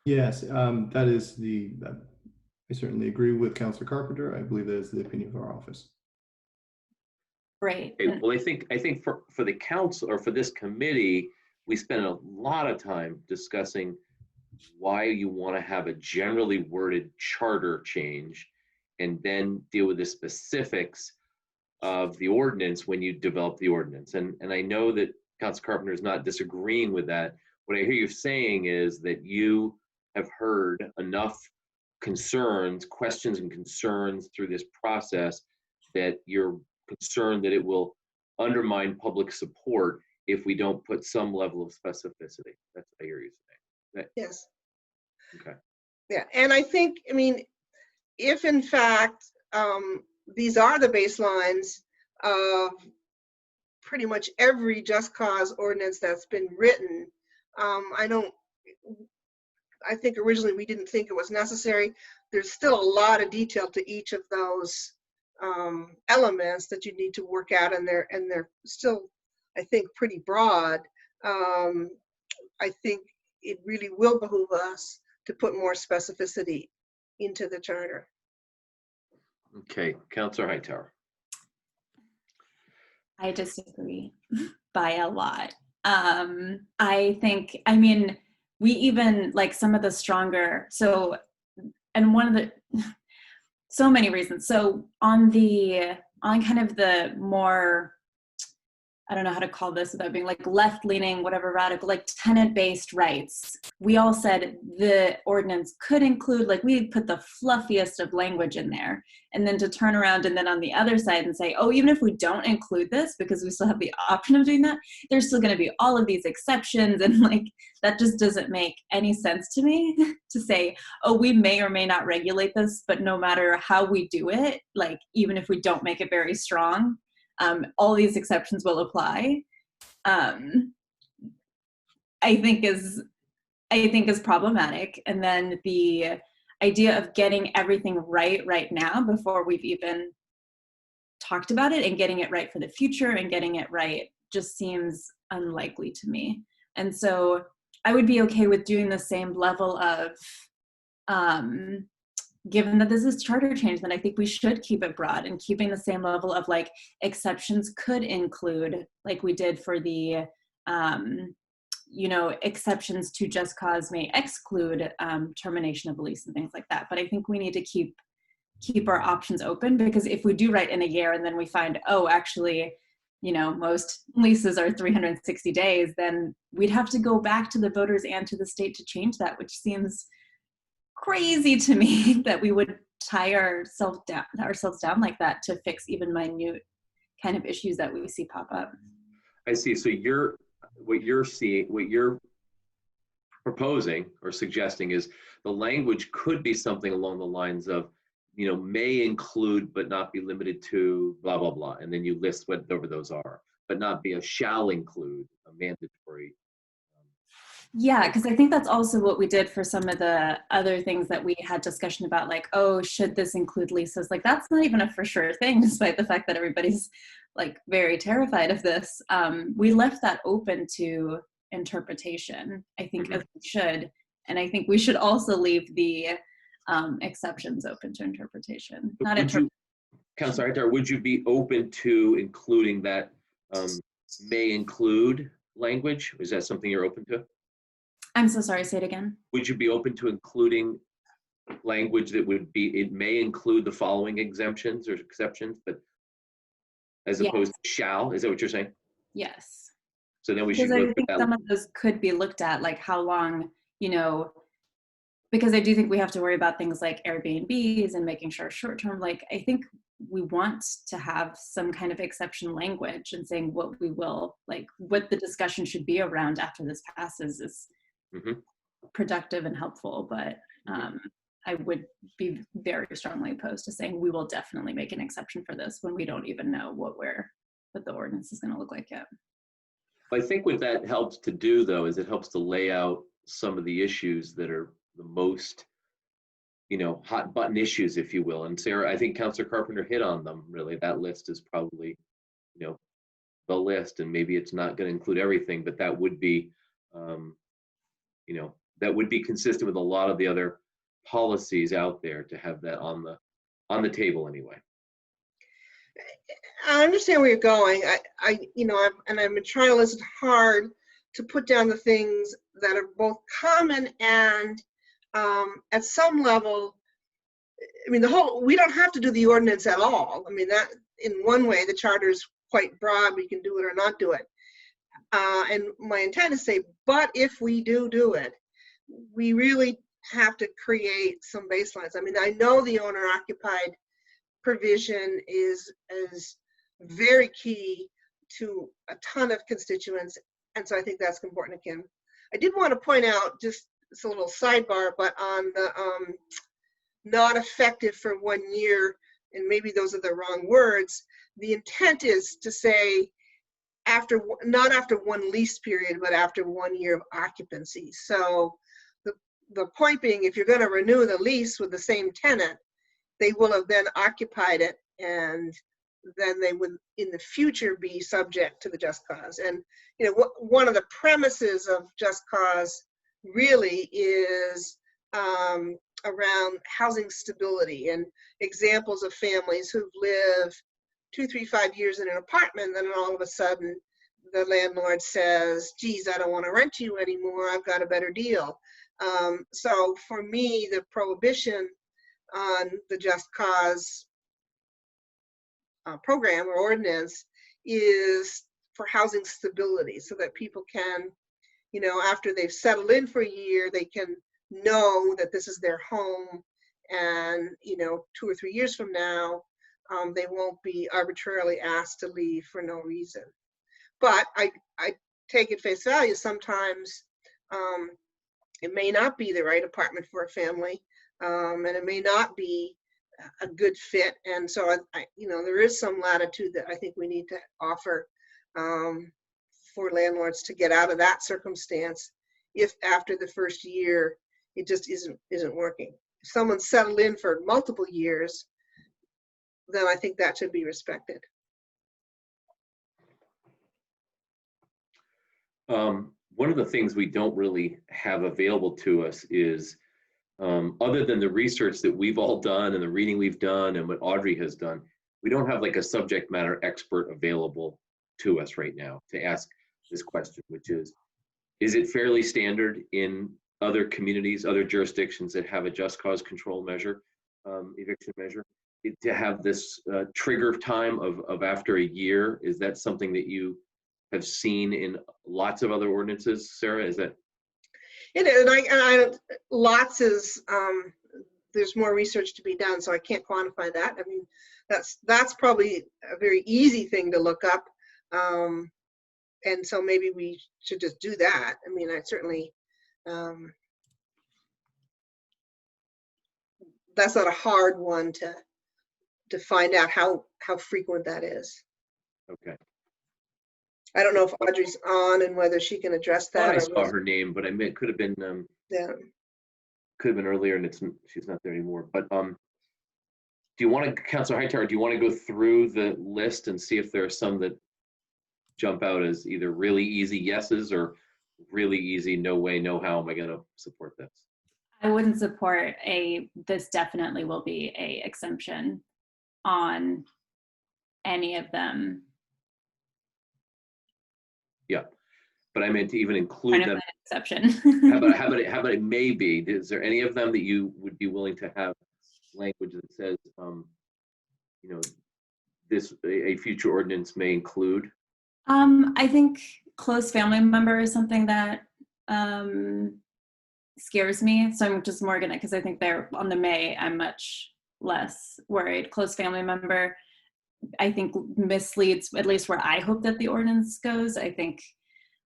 Yes, that is I certainly agree with Councilor Carpenter. I believe that is the opinion of our office. Right. Okay, well, I think for the council, or for this committee, we spent a lot of time discussing why you want to have a generally worded charter change, and then deal with the specifics of the ordinance when you develop the ordinance. And I know that Council Carpenter is not disagreeing with that. What I hear you saying is that you have heard enough questions and concerns through this process that you're concerned that it will undermine public support if we don't put some level of specificity. That's what I hear you saying. Yes. Okay. Yeah, and I think, I mean, if in fact these are the baselines of pretty much every just cause ordinance that's been written, I think originally we didn't think it was necessary. There's still a lot of detail to each of those elements that you need to work out, and they're still I think, pretty broad. I think it really will behoove us to put more specificity into the charter. Okay, Councilor Hightower. I disagree by a lot. I think, I mean, we even like some of the stronger, so, and one of the, so many reasons. So on kind of the more, I don't know how to call this without being like left-leaning, whatever, radical, like tenant-based rights. We all said the ordinance could include, like we put the fluffiest of language in there. And then to turn around and then on the other side and say, oh, even if we don't include this, because we still have the option of doing that, there's still gonna be all of these exceptions. And like, that just doesn't make any sense to me to say, oh, we may or may not regulate this, but no matter how we do it, like even if we don't make it very strong, all these exceptions will apply. I think is problematic. And then the idea of getting everything right now before we've even talked about it and getting it right for the future and getting it right just seems unlikely to me. And so I would be okay with doing the same level of given that this is charter change, then I think we should keep it broad and keeping the same level of like exceptions could include, like we did for the, you know, exceptions to just cause may exclude termination of a lease and things like that. But I think we need to keep our options open, because if we do write in a year and then we find, oh, actually, you know, most leases are 360 days, then we'd have to go back to the voters and to the state to change that, which seems crazy to me that we would tie ourselves down like that to fix even minute kind of issues that we see pop up. I see. So what you're proposing or suggesting is the language could be something along the lines of, you know, may include but not be limited to blah blah blah, and then you list whatever those are, but not be a shall include, a mandatory. Yeah, because I think that's also what we did for some of the other things that we had discussion about, like, oh, should this include leases? Like, that's not even a for sure thing, despite the fact that everybody's like very terrified of this. We left that open to interpretation, I think, as we should. And I think we should also leave the exceptions open to interpretation. Councilor Hightower, would you be open to including that may include language? Is that something you're open to? I'm so sorry, say it again. Would you be open to including language that would be, it may include the following exemptions or exceptions, but as opposed to shall? Is that what you're saying? Yes. So then we should because go I through think that. some of those could be looked at, like how long, you know, because I do think we have to worry about things like Airbnbs and making sure short-term, like I think we want to have some kind of exception language and saying what we will, like what the discussion should be around after this passes is productive and helpful. But I would be very strongly opposed to saying we will definitely make an exception for this when we don't even know what the ordinance is going to look like yet. I think what that helps to do, though, is it helps to lay out some of the issues that are the most, you know, hot button issues, if you will. And Sarah, I think Councilor Carpenter hit on them, really. That list is probably, you know, the list, and maybe it's not going to include everything, but that would be, you know, that would be consistent with a lot of the other policies out there to have that on the table anyway. I understand where you're going. You know, I've been trying to listen hard to put down the things that are both common and at some level, I mean, we don't have to do the ordinance at all. I mean, that in one way, the charter is quite broad. We can do it or not do it. And my intent is to say, but if we do it, we really have to create some baselines. I mean, I know the owner occupied provision is very key to a ton of constituents. And so I think that's important again. I did want to point out, just it's a little sidebar, but on the not effective for 1 year, and maybe those are the wrong words, the intent is to say not after one lease period, but after 1 year of occupancy. So the point being, if you're going to renew the lease with the same tenant, they will have then occupied it, and then they would in the future be subject to the just cause. And one of the premises of just cause really is around housing stability and examples of families who've lived 2, 3, 5 years in an apartment, then all of a sudden the landlord says, geez, I don't want to rent you anymore, I've got a better deal. So for me, the prohibition on the just cause program or ordinance is for housing stability, so that people can, after they've settled in for a year, they can know that this is their home, and 2 or 3 years from now, they won't be arbitrarily asked to leave for no reason. But I take at face value, sometimes it may not be the right apartment for a family, and it may not be a good fit. And so there is some latitude that I think we need to offer for landlords to get out of that circumstance if after the first year it just isn't working. If someone's settled in for multiple years, then I think that should be respected. One of the things we don't really have available to us is, other than the research that we've all done and the reading we've done and what Audrey has done, we don't have like a subject matter expert available to us right now to ask this question, which is it fairly standard in other communities, other jurisdictions that have a just cause control measure, eviction measure, to have this trigger time of after a year? Is that something that you have seen in lots of other ordinances, Sarah? Is that? It is, and lots is, there's more research to be done, so I can't quantify that. I mean, that's probably a very easy thing to look up, and so maybe we should just do that. I mean, I certainly, that's not a hard one to find out how frequent that is. Okay. I don't know if Audrey's on and whether she can address that. I saw her name, but I mean, it could have been Yeah. could have been earlier, and she's not there anymore. But do you want to, Councilor Hightower, do you want to go through the list and see if there are some that jump out as either really easy yeses or really easy no way, no how am I going to support this? I wouldn't support this definitely will be a exemption on any of them. Yeah, but I meant to even include them. Exception. how about it may be? Is there any of them that you would be willing to have language that says, this a future ordinance may include? I think close family member is something that scares me. So I'm just more gonna, because I think they're on the may, I'm much less worried. Close family member, I think misleads, at least where I hope that the ordinance goes. I think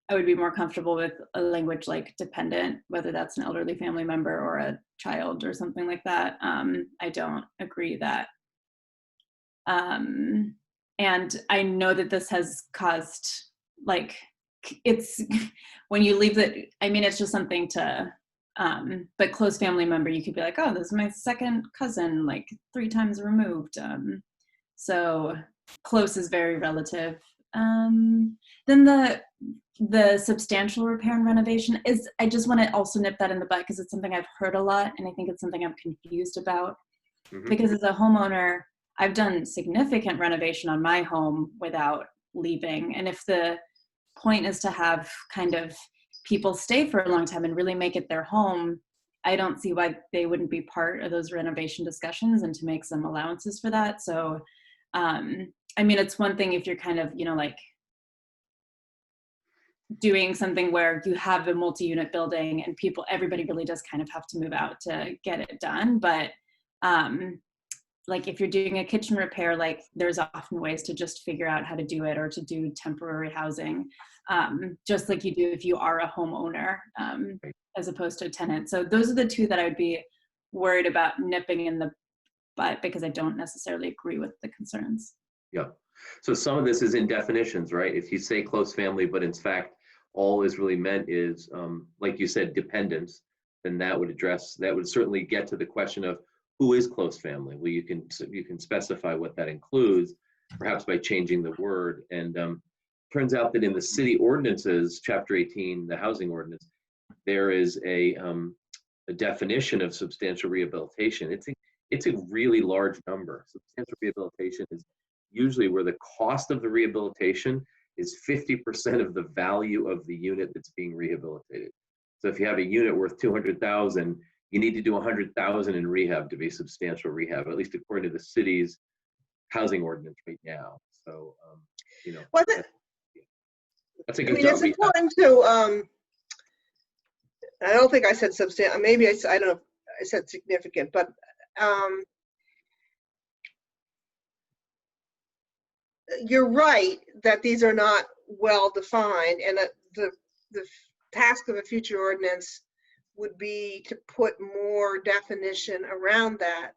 I would be more comfortable with a language like dependent, whether that's an elderly family member or a child or something like that. I don't agree that. And I know that this has caused, like, it's, when you leave it, I mean, it's just something to, but close family member, you could be like, oh, this is my second cousin, like 3 times removed. So close is very relative. Then the substantial repair and renovation is, I just want to also nip that in the butt because it's something I've heard a lot, and I think it's something I'm confused about. Mm-hmm. Because as a homeowner, I've done significant renovation on my home without leaving. And if the point is to have kind of people stay for a long time and really make it their home, I don't see why they wouldn't be part of those renovation discussions and to make some allowances for that. So, I mean, it's one thing if you're kind of, like doing something where you have a multi-unit building and everybody really does kind of have to move out to get it done. But like if you're doing a kitchen repair, like there's often ways to just figure out how to do it or to do temporary housing, just like you do if you are a homeowner, as opposed to a tenant. So those are the two that I would be worried about nipping in the butt because I don't necessarily agree with the concerns. Yeah. So some of this is in definitions, right? If you say close family, but in fact, all is really meant is, like you said, dependence, then that would certainly get to the question of who is close family. Well, you can specify what that includes, perhaps by changing the word. And turns out that in the city ordinances, Chapter 18, the housing ordinance, there is a definition of substantial rehabilitation. It's a really large number. Substantial rehabilitation is usually where the cost of the rehabilitation is 50% of the value of the unit that's being rehabilitated. So if you have a unit worth 200,000, you need to do 100,000 in rehab to be substantial rehab, at least according to the city's housing ordinance right now. So, you know, Well, that's a I good mean, job. it's important to, I don't think I said substantial, maybe I don't know if I said significant, but you're right that these are not well defined, and that the task of a future ordinance would be to put more definition around that.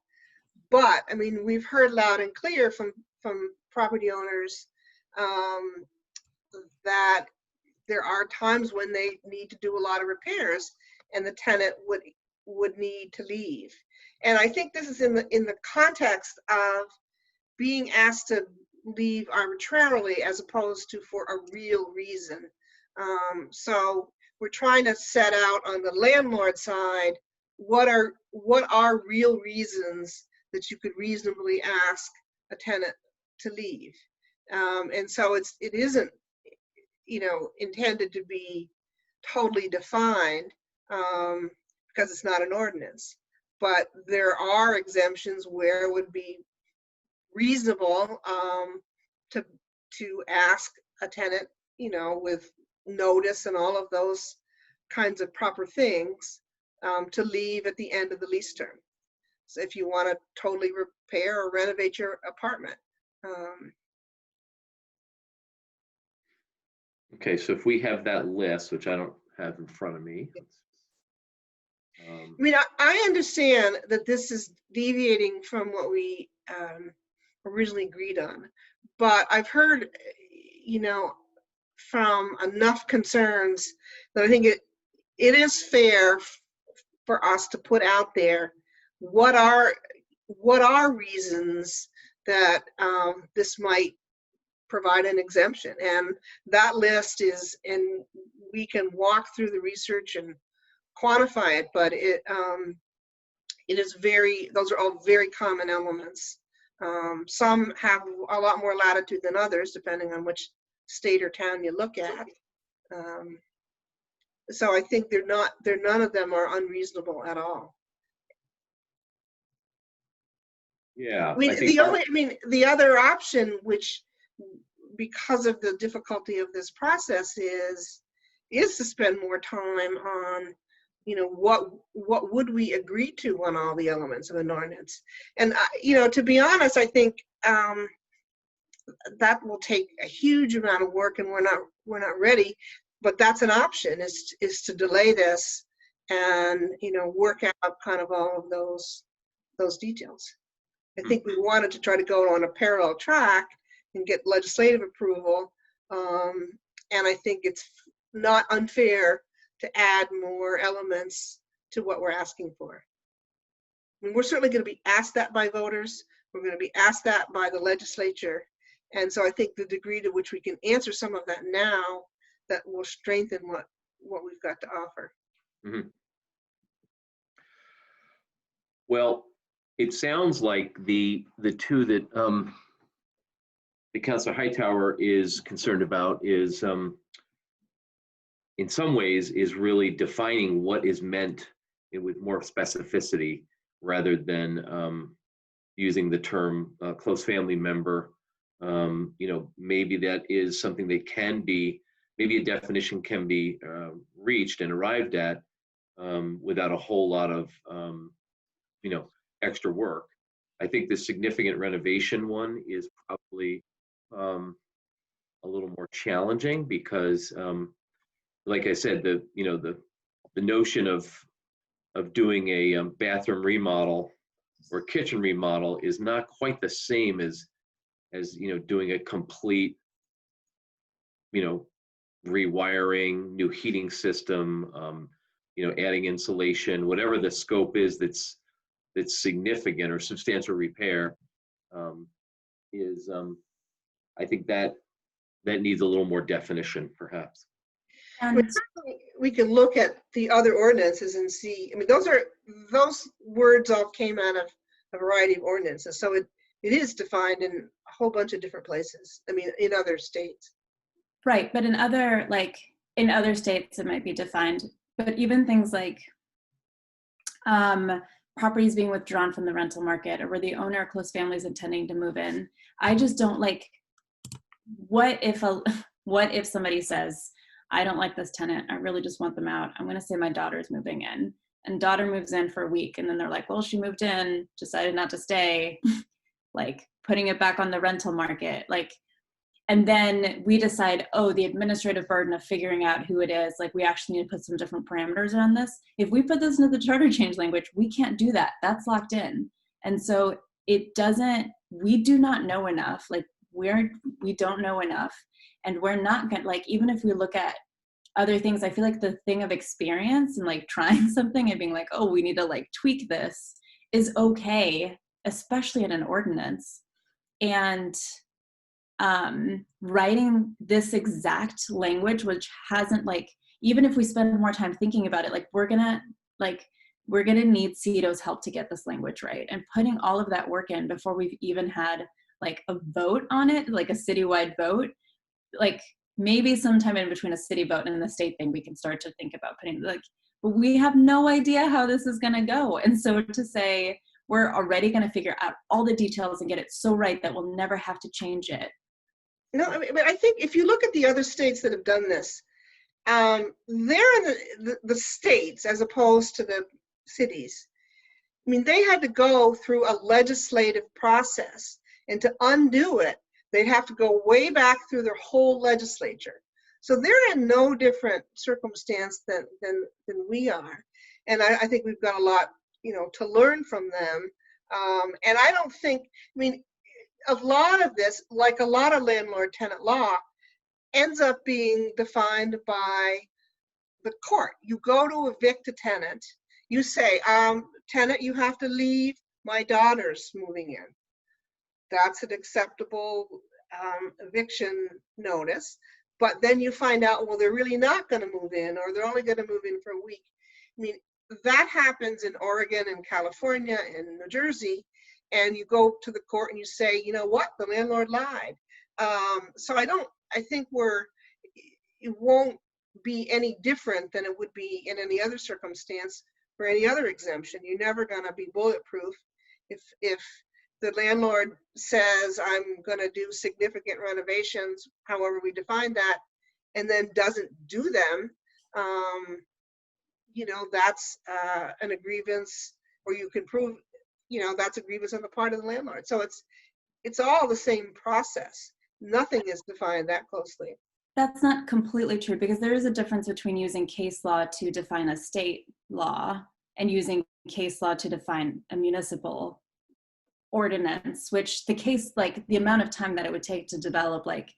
But I mean, we've heard loud and clear from property owners that there are times when they need to do a lot of repairs, and the tenant would need to leave. And I think this is in the context of being asked to leave arbitrarily as opposed to for a real reason. So we're trying to set out on the landlord side what are real reasons that you could reasonably ask a tenant to leave. And so it isn't, you know, intended to be totally defined because it's not an ordinance. But there are exemptions where it would be reasonable to ask a tenant, you know, with notice and all of those kinds of proper things, to leave at the end of the lease term. So if you want to totally repair or renovate your apartment. Okay, so if we have that list, which I don't have in front of me. I mean, I understand that this is deviating from what we originally agreed on, but I've heard, you know, from enough concerns that I think it is fair for us to put out there what are reasons that this might provide an exemption. And that list is, and we can walk through the research and quantify it, but it is those are all very common elements. Some have a lot more latitude than others, depending on which state or town you look at. So I think none of them are unreasonable at all. Yeah. I mean, the other option, which because of the difficulty of this process is to spend more time on, you know, what would we agree to on all the elements of an ordinance. And you know, to be honest, I think that will take a huge amount of work, and we're not ready. But that's an option, is to delay this and, you know, work out kind of all of those details. I think we wanted to try to go on a parallel track and get legislative approval. And I think it's not unfair to add more elements to what we're asking for. I mean, we're certainly going to be asked that by voters. We're going to be asked that by the legislature. And so I think the degree to which we can answer some of that now, that will strengthen what we've got to offer. Mm-hmm. Well, it sounds like the two that Councilor Hightower is concerned about is, in some ways, is really defining what is meant with more specificity rather than using the term close family member. You know, maybe that is something that can be, maybe a definition can be reached and arrived at without a whole lot of, you know, extra work. I think the significant renovation one is probably a little more challenging because, like I said, the notion of doing a bathroom remodel or kitchen remodel is not quite the same as you know, doing a complete, you know, rewiring, new heating system, you know, adding insulation, whatever the scope is that's significant or substantial repair, is I think that needs a little more definition, perhaps. I mean, And certainly we can look at the other ordinances and see, I mean, those words all came out of a variety of ordinances. So it is defined in a whole bunch of different places. I mean, in other states. right, but in other states it might be defined, but even things like properties being withdrawn from the rental market, or where the owner or close family is intending to move in, I just don't like, what if somebody says, I don't like this tenant, I really just want them out, I'm gonna say my daughter's moving in, and daughter moves in for a week, and then they're like, well, she moved in, decided not to stay, like putting it back on the rental market, like, and then we decide, oh, the administrative burden of figuring out who it is, like we actually need to put some different parameters around this. If we put this into the charter change language, we can't do that. That's locked in. And so we do not know enough. Like we don't know enough. And we're not gonna, like, even if we look at other things, I feel like the thing of experience and like trying something and being like, oh, we need to like tweak this is okay, especially in an ordinance. And writing this exact language, which hasn't, like, even if we spend more time thinking about it, like we're gonna need CEDO's help to get this language right, and putting all of that work in before we've even had like a vote on it, like a citywide vote, like maybe sometime in between a city vote and the state thing, we can start to think about putting, like, but we have no idea how this is gonna go. And so to say, we're already gonna figure out all the details and get it so right that we'll never have to change it. No, I mean, but I think if you look at the other states that have done this, they're in the states as opposed to the cities. I mean, they had to go through a legislative process, and to undo it, they'd have to go way back through their whole legislature. So they're in no different circumstance than we are. And I think we've got a lot, to learn from them. And I don't think, I mean, a lot of this, like a lot of landlord-tenant law, ends up being defined by the court. You go to evict a tenant, you say, tenant, you have to leave, my daughter's moving in. That's an acceptable eviction notice. But then you find out, well, they're really not going to move in, or they're only going to move in for a week. I mean, that happens in Oregon and California and New Jersey. And you go to the court and you say, you know what, the landlord lied. So I think it won't be any different than it would be in any other circumstance for any other exemption. You're never going to be bulletproof. If the landlord says, I'm going to do significant renovations, however we define that, and then doesn't do them, that's an grievance, or you can prove, that's a grievance on the part of the landlord. So it's all the same process. Nothing is defined that closely. That's not completely true, because there is a difference between using case law to define a state law and using case law to define a municipal ordinance, which the case, like the amount of time that it would take to develop like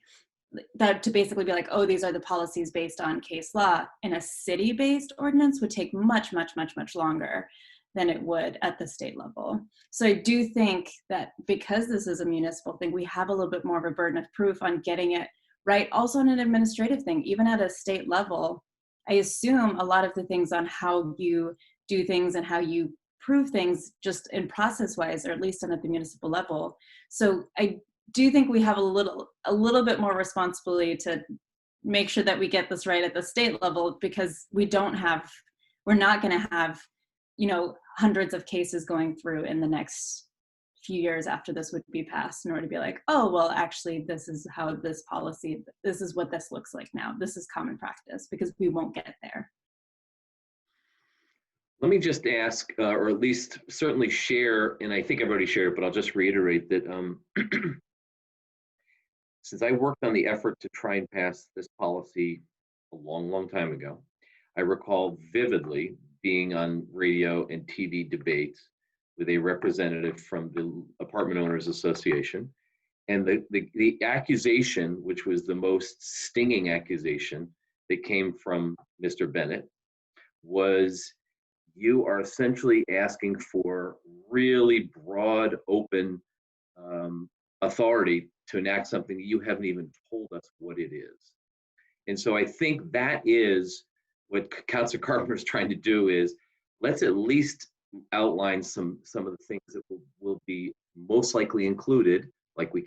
that, to basically be like, oh, these are the policies based on case law in a city-based ordinance would take much, much, much, much longer than it would at the state level. So I do think that because this is a municipal thing, we have a little bit more of a burden of proof on getting it right. Also on an administrative thing, even at a state level, I assume a lot of the things on how you do things and how you prove things just in process-wise, or at least on at the municipal level. So I do think we have a little bit more responsibility to make sure that we get this right at the state level, because we're not going to have, hundreds of cases going through in the next few years after this would be passed in order to be like, oh, well, actually, this is how this policy, this is what this looks like now. This is common practice, because we won't get there. Let me just ask, or at least certainly share, and I think I've already shared, but I'll just reiterate that since I worked on the effort to try and pass this policy a long, long time ago, I recall vividly being on radio and TV debates with a representative from the Apartment Owners Association. And the accusation, which was the most stinging accusation that came from Mr. Bennett, was you are essentially asking for really broad, open authority to enact something that you haven't even told us what it is. And so I think that is what Councilor Carpenter is trying to do, is let's at least outline some of the things that will be most likely included, like we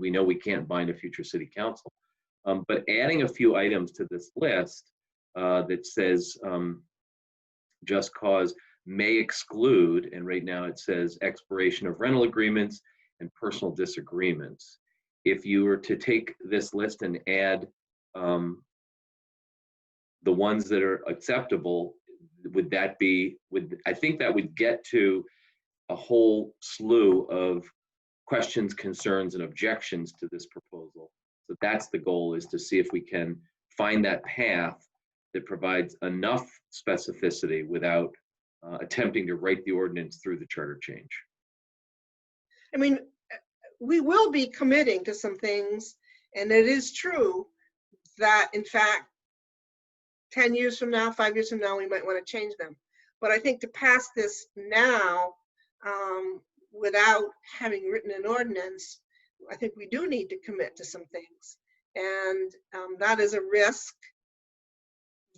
know we can't bind a future city council. But adding a few items to this list that says just cause may exclude, and right now it says expiration of rental agreements and personal disagreements. If you were to take this list and add the ones that are acceptable, I think that would get to a whole slew of questions, concerns, and objections to this proposal. So that's the goal, is to see if we can find that path that provides enough specificity without attempting to write the ordinance through the charter change. I mean, we will be committing to some things, and it is true that, in fact, 10 years from now, 5 years from now, we might want to change them. But I think to pass this now without having written an ordinance, I think we do need to commit to some things. And that is a risk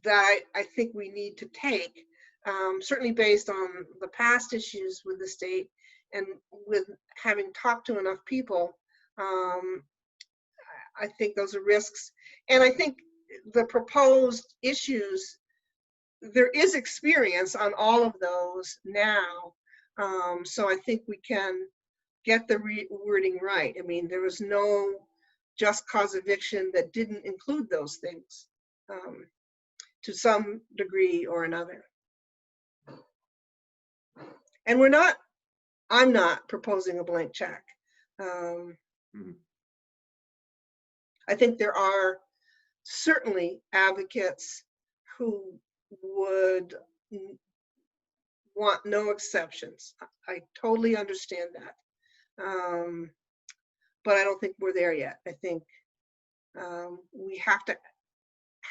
that I think we need to take, certainly based on the past issues with the state and with having talked to enough people. I think those are risks. And I think the proposed issues, there is experience on all of those now. So I think we can get the wording right. I mean, there was no just cause eviction that didn't include those things to some degree or another. And I'm not proposing a blank check. I think there are certainly advocates who would want no exceptions. I totally understand that. But I don't think we're there yet. I think we have to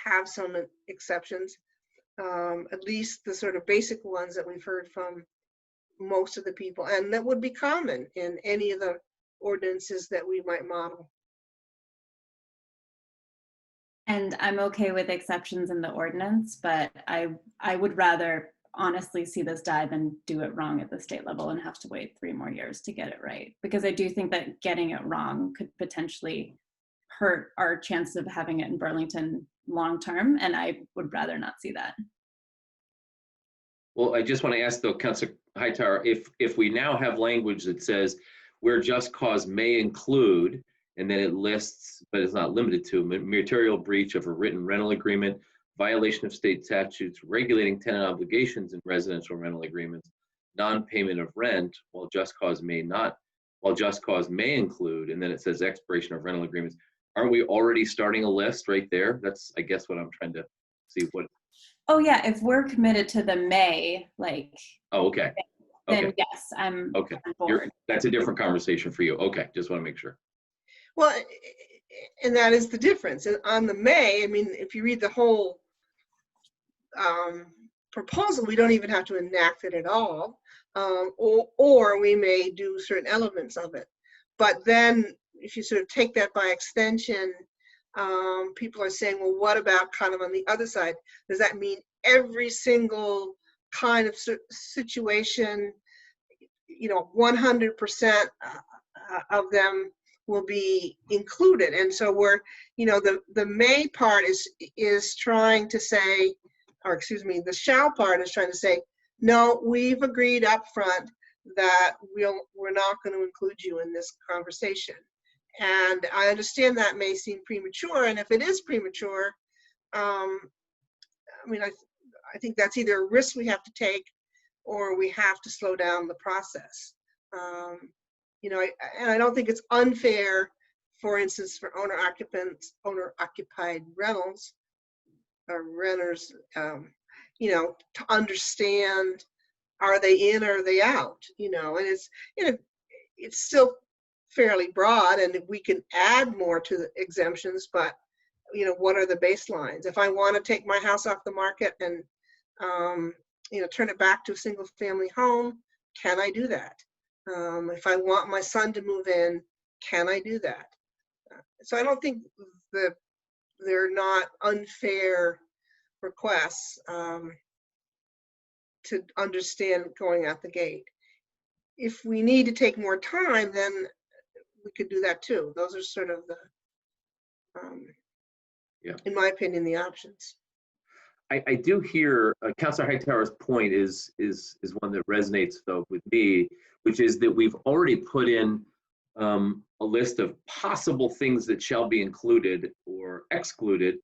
have some exceptions, at least the sort of basic ones that we've heard from most of the people, and that would be common in any of the ordinances that we might model. And I'm okay with exceptions in the ordinance, but I would rather honestly see this die than do it wrong at the state level and have to wait 3 more years to get it right. Because I do think that getting it wrong could potentially hurt our chances of having it in Burlington long term, and I would rather not see that. Well, I just want to ask though, Councilor Hightower, if we now have language that says where just cause may include, and then it lists, but it's not limited to, material breach of a written rental agreement, violation of state statutes regulating tenant obligations in residential rental agreements, non-payment of rent, while just cause may include, and then it says expiration of rental agreements. Aren't we already starting a list right there? That's, I guess, what I'm trying to see what. Oh yeah, if we're committed to the May, like. Oh, okay. Then Okay. yes, I'm okay. on board. That's a different conversation for you. Okay, just want to make sure. Well, and that is the difference. And on the May, I mean, if you read the whole proposal, we don't even have to enact it at all, or we may do certain elements of it. But then if you sort of take that by extension, people are saying, well, what about kind of on the other side? Does that mean every single kind of situation, 100% of them will be included? And so we're, the may part is trying to say, or excuse me, the shall part is trying to say, no, we've agreed up front that we're not going to include you in this conversation. And I understand that may seem premature, and if it is premature, I mean, I think that's either a risk we have to take, or we have to slow down the process. And I don't think it's unfair, for instance, for owner-occupied rentals or renters, to understand, are they in or are they out? And it's still fairly broad, and we can add more to the exemptions, but what are the baselines? If I want to take my house off the market and turn it back to a single family home, can I do that? If I want my son to move in can I do that? So I don't think they're not unfair requests to understand going out the gate. If we need to take more time, then we could do that too. Those are sort of the, in my opinion, the options. I do hear Councilor Hightower's point is one that resonates though with me, which is that we've already put in a list of possible things that shall be included or excluded.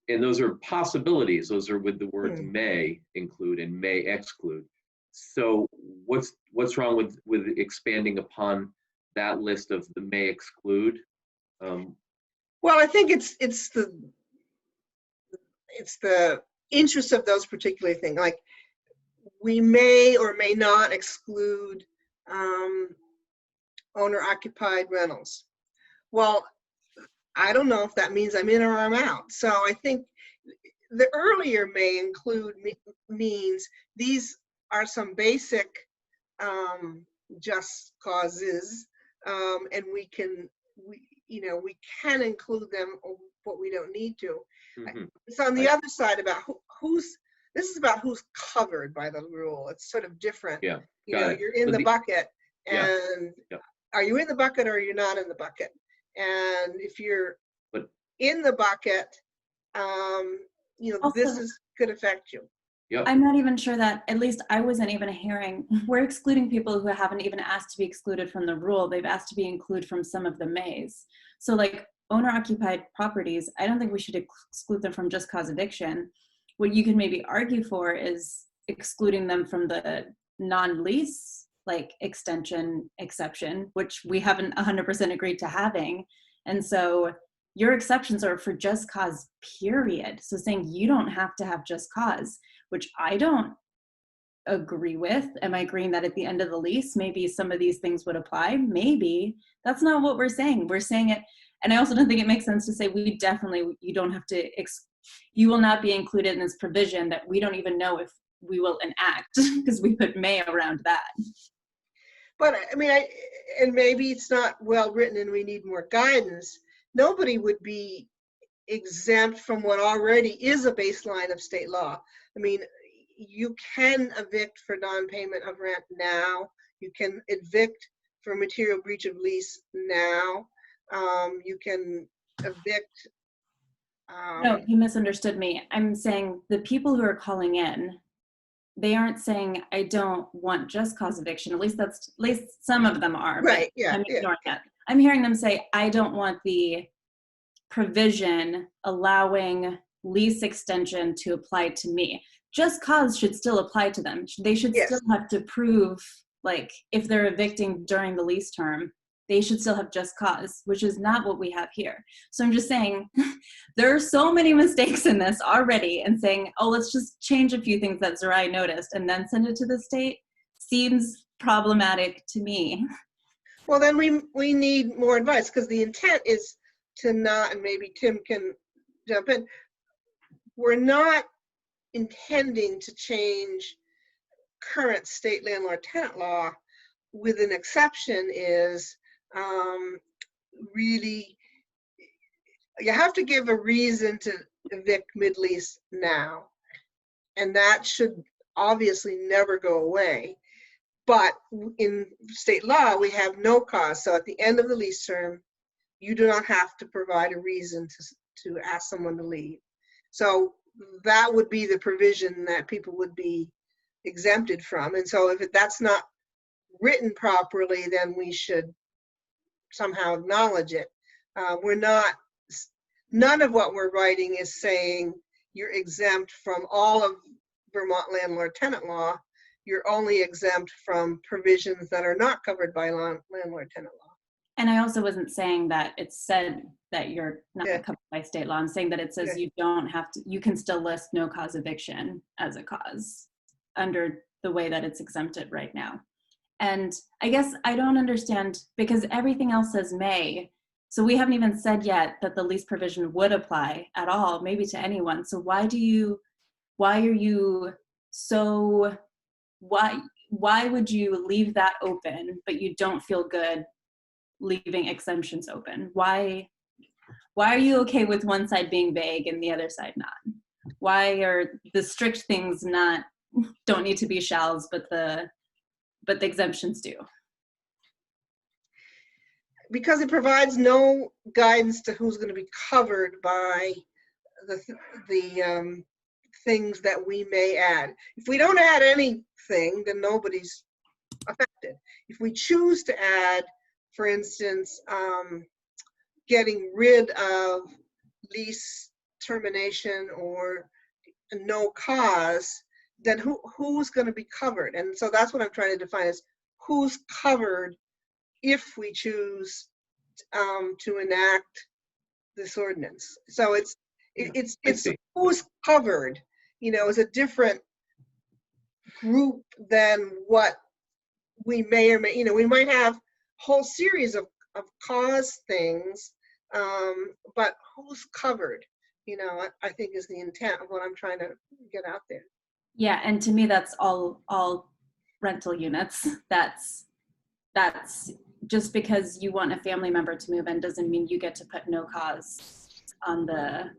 And those are possibilities. Those are with the words may include and may exclude. So what's wrong with expanding upon that list of the may exclude? Well, I think it's the interest of those particular things. Like, we may or may not exclude owner-occupied rentals. Well, I don't know if that means I'm in or I'm out. So I think the earlier may include means these are some basic just causes, and we can include them, but we don't need to. It's on the other side about this is about who's covered by the rule. It's sort of different. Yeah, you're in the bucket, and are you in the bucket or you're not in the bucket? And if you're in the bucket, this could affect you. Yep. I'm not even sure that, at least I wasn't even hearing, we're excluding people who haven't even asked to be excluded from the rule. They've asked to be included from some of the mays. So like owner-occupied properties, I don't think we should exclude them from just cause eviction. What you can maybe argue for is excluding them from the non-lease like extension exception, which we haven't 100% agreed to having. And so your exceptions are for just cause, period. So saying you don't have to have just cause, which I don't agree with. Am I agreeing that at the end of the lease, maybe some of these things would apply? Maybe. That's not what we're saying. We're saying it, and I also don't think it makes sense to say you don't have to, you will not be included in this provision that we don't even know if we will enact, because we put may around that. But I mean, and maybe it's not well written and we need more guidance. Nobody would be exempt from what already is a baseline of state law. I mean, you can evict for non-payment of rent now. You can evict for material breach of lease now. You can evict. No, you misunderstood me. I'm saying the people who are calling in, they aren't saying I don't want just cause eviction. At least some of them are. Right. Yeah. I'm ignoring that. I'm hearing them say I don't want the provision allowing lease extension to apply to me. Just cause should still apply to them. They should still have to prove, like, if they're evicting during the lease term, they should still have just cause, which is not what we have here. So I'm just saying there are so many mistakes in this already, and saying, oh, let's just change a few things that Zerai noticed and then send it to the state seems problematic to me. Well, then we need more advice, because the intent is to not, and maybe Tim can jump in, we're not intending to change current state landlord-tenant law, with an exception is really, you have to give a reason to evict mid-lease now. And that should obviously never go away. But in state law, we have no cause. So at the end of the lease term, you do not have to provide a reason to ask someone to leave. So that would be the provision that people would be exempted from. And so if that's not written properly, then we should somehow acknowledge it. None of what we're writing is saying you're exempt from all of Vermont landlord-tenant law. You're only exempt from provisions that are not covered by landlord-tenant law. And I also wasn't saying that it said that you're not covered by state law. I'm saying that it says you don't have to, you can still list no cause eviction as a cause under the way that it's exempted right now. And I guess I don't understand, because everything else says may. So we haven't even said yet that the lease provision would apply at all, maybe to anyone. So why would you leave that open, but you don't feel good leaving exemptions open? Why are you okay with one side being vague and the other side not? Why are the strict things don't need to be shalls, but the exemptions do? Because it provides no guidance to who's going to be covered by the things that we may add. If we don't add anything, then nobody's affected. If we choose to add, for instance, getting rid of lease termination or no cause, then who's going to be covered? And so that's what I'm trying to define, is who's covered if we choose to enact this ordinance. So it's who's covered, is a different group than what we may or may, we might have a whole series of cause things, but who's covered, I think is the intent of what I'm trying to get out there. Yeah, and to me, that's all rental units. That's just because you want a family member to move in doesn't mean you get to put no cause on the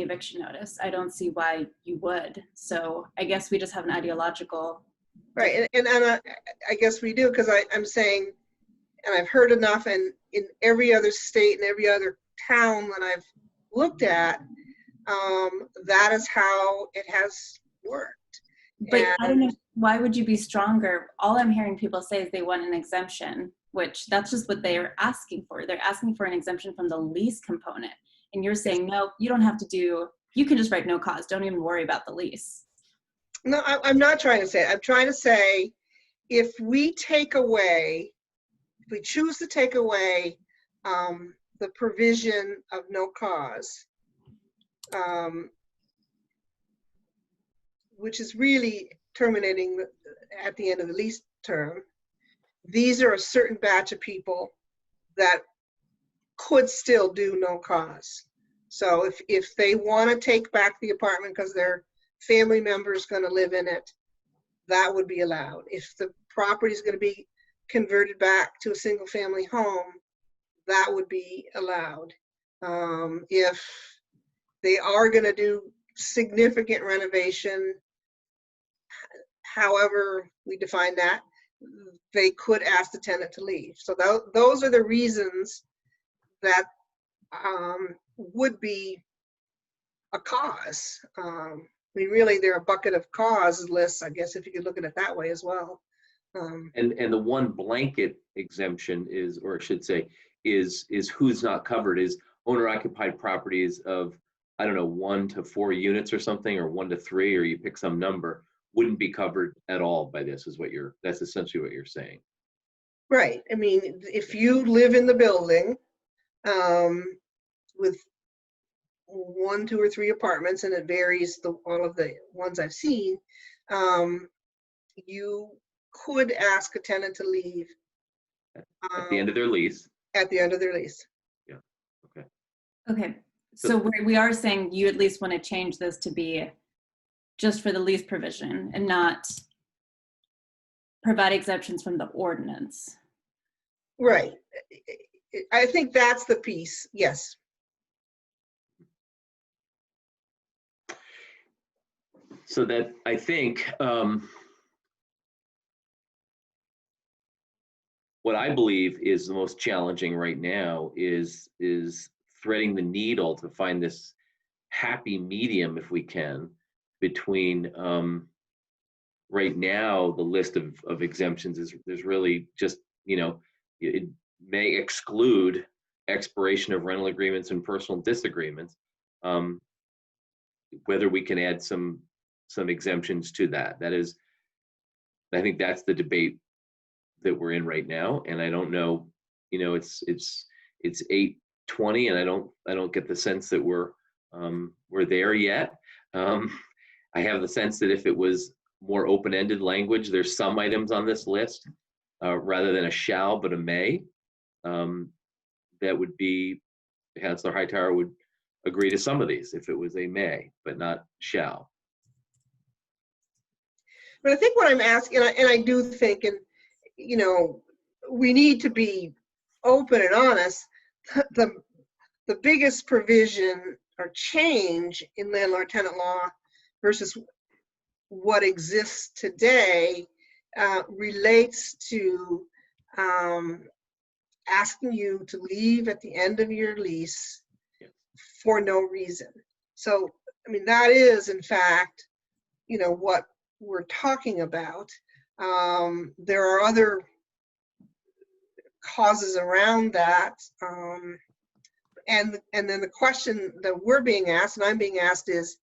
eviction notice. I don't see why you would. So I guess we just have an ideological. Right, and I guess we do, because I'm saying, and I've heard enough, and in every other state and every other town that I've looked at, that is how it has worked. But I don't know, why would you be stronger? All I'm hearing people say is they want an exemption, which that's just what they're asking for. They're asking for an exemption from the lease component. And you're saying, no, you don't have to you can just write no cause. Don't even worry about the lease. No, I'm not trying to say it. I'm trying to say, if we choose to take away the provision of no cause, which is really terminating at the end of the lease term, these are a certain batch of people that could still do no cause. So if they want to take back the apartment because their family member is going to live in it, that would be allowed. If the property is going to be converted back to a single family home, that would be allowed. If they are going to do significant renovation, however we define that, they could ask the tenant to leave. So those are the reasons that would be a cause. I mean, really, they're a bucket of cause lists, I guess, if you could look at it that way as well. And the one blanket exemption is, or I should say, is who's not covered is owner-occupied properties of, I don't know, 1 to 4 units or something, or 1 to 3, or you pick some number, wouldn't be covered at all by this, that's essentially what you're saying. Right. I mean, if you live in the building with 1, 2, or 3 apartments, and it varies, all of the ones I've seen, you could ask a tenant to leave At the end of their lease. At the end of their lease. Yeah. Okay. Okay. So we are saying you at least want to change this to be just for the lease provision and not provide exemptions from the ordinance. Right. I think that's the piece. Yes. So that, I think, what I believe is the most challenging right now is threading the needle to find this happy medium, if we can, between right now the list of exemptions there's really just, it may exclude expiration of rental agreements and personal disagreements. Whether we can add some exemptions to that is, I think that's the debate that we're in right now. And I don't know, it's 8:20 and I don't get the sense that we're there yet. I have the sense that if it was more open-ended language, there's some items on this list rather than a shall but a may, that would be, Councilor Hightower would agree to some of these if it was a may but not shall. But I think what I'm asking, and I do think, and we need to be open and honest, the biggest provision or change in landlord-tenant law versus what exists today relates to asking you to leave at the end of your lease for no reason. So, I mean, that is in fact, you know, what we're talking about. There are other causes around that. And then the question that we're being asked, and I'm being asked, is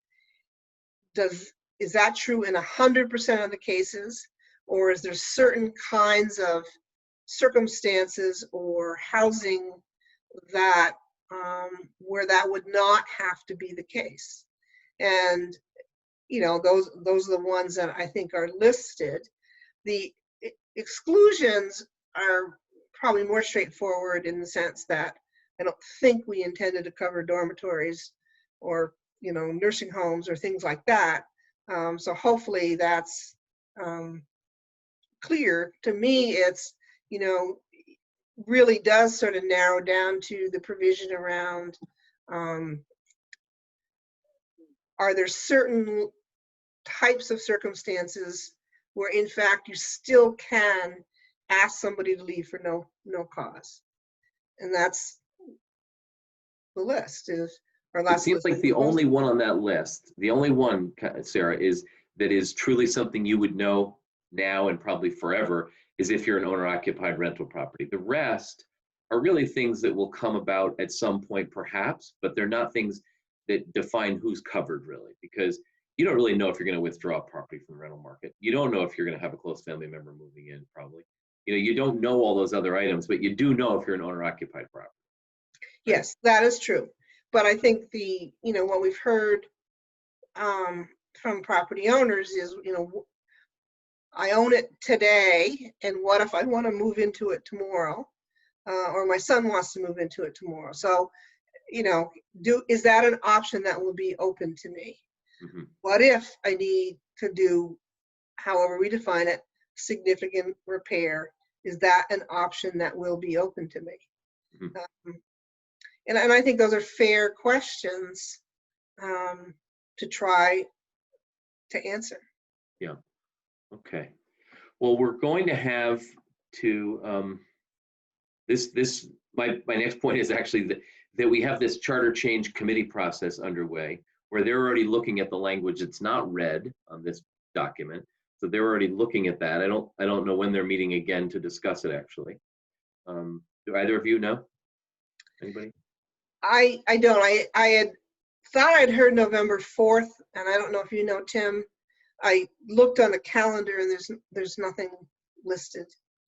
that true in 100% of the cases, or is there certain kinds of circumstances or housing that where that would not have to be the case? And you know, those are the ones that I think are listed. The exclusions are probably more straightforward in the sense that I don't think we intended to cover dormitories or, you know, nursing homes or things like that. So hopefully that's clear. To me, it's, you know, really does sort of narrow down to the provision around are there certain types of circumstances where in fact you still can ask somebody to leave for no cause. And that's the list. It seems like the only one on that list, the only one, Sarah, that is truly something you would know now and probably forever is if you're an owner-occupied rental property. The rest are really things that will come about at some point perhaps, but they're not things that define who's covered really, because you don't really know if you're going to withdraw a property from the rental market. You don't know if you're going to have a close family member moving in probably. You know, you don't know all those other items, but you do know if you're an owner-occupied property. Yes, that is true. But I think you know, what we've heard from property owners is, you know, I own it today, and what if I want to move into it tomorrow? Or my son wants to move into it tomorrow. So, you know, is that an option that will be open to me? Mm-hmm. What if I need to do, however we define it, significant repair? Is that an option that will be open to me? Mm-hmm. And I think those are fair questions to try to answer. Yeah. Okay. Well, we're going to have to my next point is actually that we have this charter change committee process underway where they're already looking at the language that's not read on this document. So they're already looking at that. I don't know when they're meeting again to discuss it actually. Do either of you know? Anybody? I don't. I had thought I'd heard November 4th, and I don't know if you know, Tim. I looked on the calendar and there's nothing listed.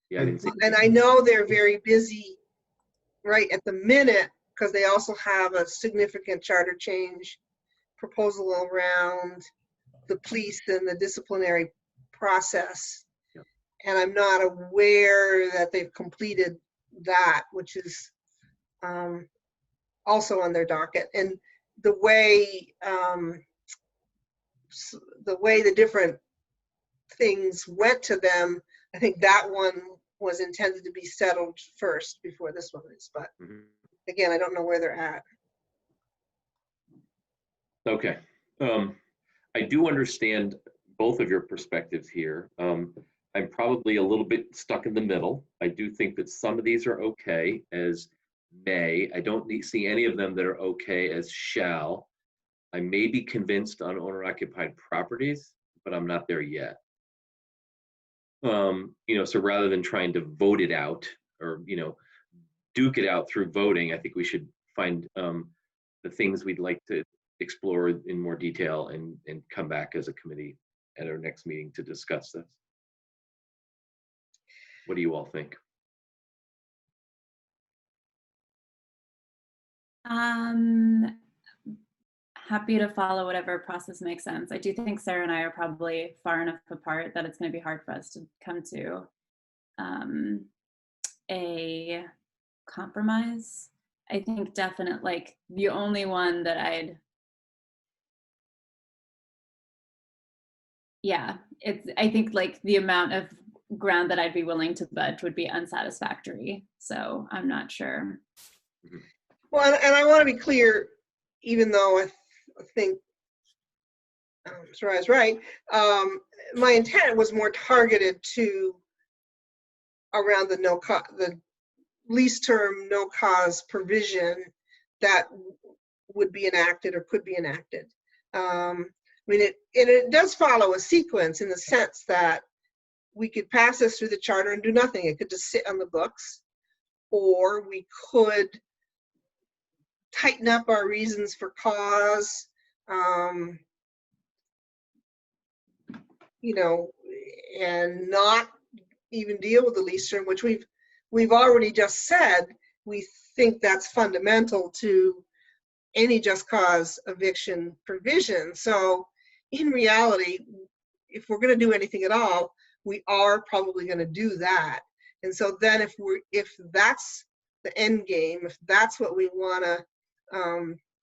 Yeah, I didn't see. And I know they're very busy right at the minute because they also have a significant charter change proposal around the police and the disciplinary process. Yep. And I'm not aware that they've completed that, which is also on their docket. And the way the different things went to them, I think that one was intended to be settled first before this one is. But again, I don't know where they're at. Okay. I do understand both of your perspectives here. I'm probably a little bit stuck in the middle. I do think that some of these are okay as may. I don't see any of them that are okay as shall. I may be convinced on owner-occupied properties, but I'm not there yet. You know, so rather than trying to vote it out or, you know, duke it out through voting, I think we should find the things we'd like to explore in more detail and come back as a committee at our next meeting to discuss this. What do you all think? Happy to follow whatever process makes sense. I do think Sarah and I are probably far enough apart that it's going to be hard for us to come to a compromise. I think definitely, like, the only one that I think like the amount of ground that I'd be willing to budge would be unsatisfactory. So I'm not sure. Well, and I want to be clear, even though I think Sarai's right, my intent was more targeted to around the lease term no cause provision that would be enacted or could be enacted. I mean, it does follow a sequence in the sense that we could pass this through the charter and do nothing. It could just sit on the books, or we could tighten up our reasons for cause, you know, and not even deal with the lease term, which we've already just said we think that's fundamental to any just cause eviction provision. So in reality, if we're going to do anything at all, we are probably going to do that. And so then if that's the end game, if that's what we want to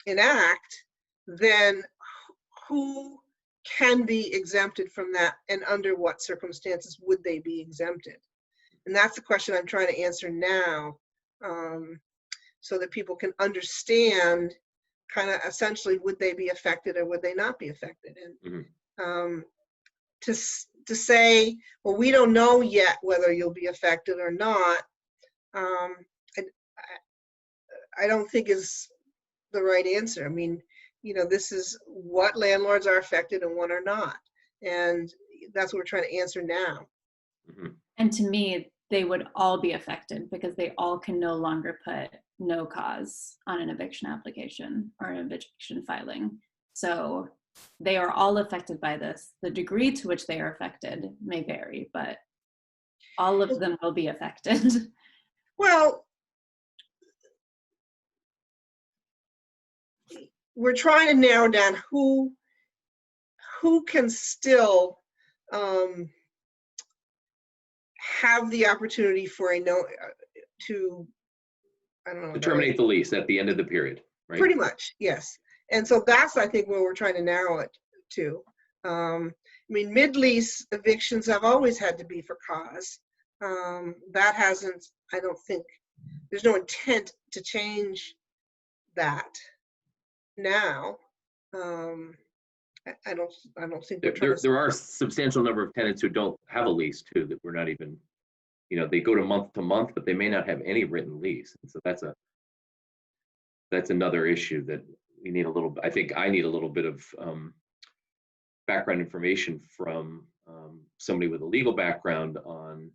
enact, then who can be exempted from that, and under what circumstances would they be exempted? And that's the question I'm trying to answer now, so that people can understand kind of essentially, would they be affected or would they not be affected? And to say, well, we don't know yet whether you'll be affected or not, I don't think is the right answer. I mean, you know, this is what landlords are affected and what are not. And that's what we're trying to answer now. And to me, they would all be affected because they all can no longer put no cause on an eviction application or an eviction filing. So they are all affected by this. The degree to which they are affected may vary, but all of them will be affected. Well, we're trying to narrow down who can still have the opportunity for a no to, I don't know, to terminate the lease at the end of the period, right? Pretty much, yes. And so that's, I think, where we're trying to narrow it to. I mean, mid-lease evictions have always had to be for cause. That hasn't, I don't think, there's no intent to change that now. I don't think there are a substantial number of tenants who don't have a lease too, that we're not even, you know, they go to month, but they may not have any written lease. And so that's another issue that we need a little, I think I need a little bit of background information from somebody with a legal background on,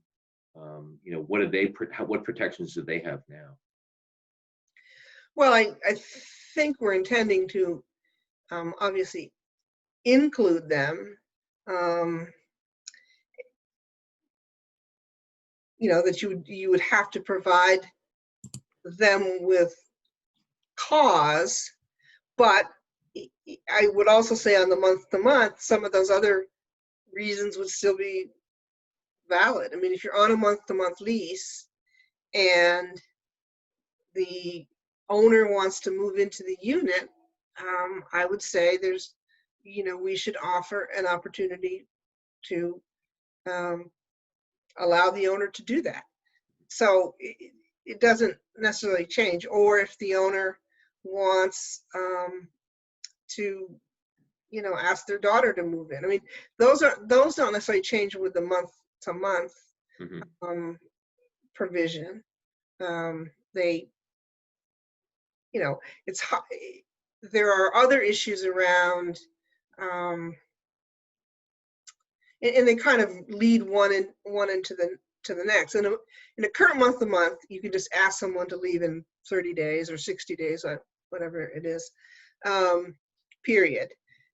you know, what protections do they have now? Well, I think we're intending to obviously include them, you know, that you would have to provide them with cause, but I would also say on the month to month, some of those other reasons would still be valid. I mean, if you're on a month to month lease and the owner wants to move into the unit, I would say there's, you know, we should offer an opportunity to allow the owner to do that. So it doesn't necessarily change. Or if the owner wants to, you know, ask their daughter to move in. I mean, those don't necessarily change with the month to month provision. They, you know, there are other issues around, and they kind of lead one into the next. And in a current month to month, you can just ask someone to leave in 30 days or 60 days, whatever it is, period.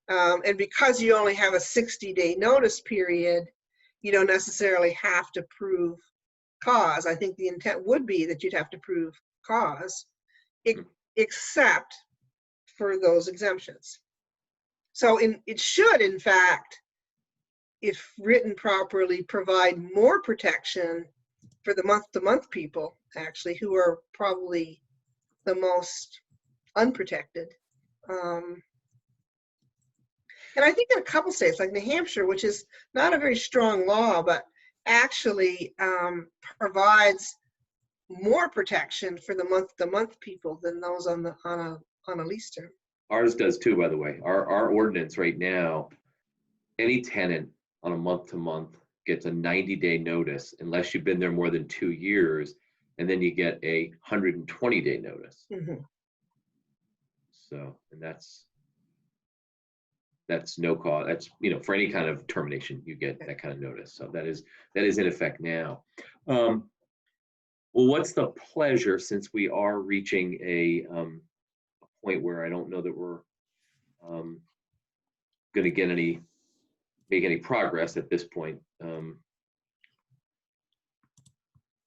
And because you only have a 60-day notice period, you don't necessarily have to prove cause. I think the intent would be that you'd have to prove cause, except for those exemptions. So it should, in fact, if written properly, provide more protection for the month-to-month people, actually, who are probably the most unprotected. And I think in a couple states, like New Hampshire, which is not a very strong law, but actually provides more protection for the month-to-month people than those on a lease term. Ours does too, by the way. Our ordinance right now, any tenant on a month-to-month gets a 90-day notice unless you've been there more than 2 years, and then you get a 120-day notice. Mhm. So, and that's no cause. That's, you know, for any kind of termination, you get that kind of notice. So that is in effect now. Well, what's the pleasure, since we are reaching a point where I don't know that we're going to make any progress at this point?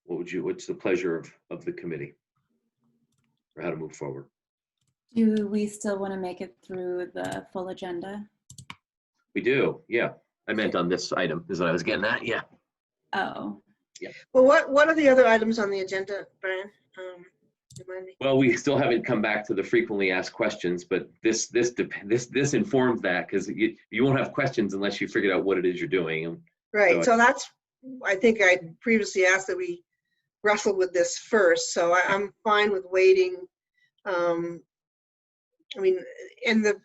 What's the pleasure of the committee for how to move forward? Do we still want to make it through the full agenda? We do, yeah. I meant on this item is what I was getting at, yeah. Oh. Yeah. Well, what are the other items on the agenda, Brian? Remind me. Well, we still haven't come back to the frequently asked questions, but this informs that, because you won't have questions unless you figured out what it is you're doing. And Right. So that's, I think I previously asked that we wrestle with this first. So I'm fine with waiting. I mean, in the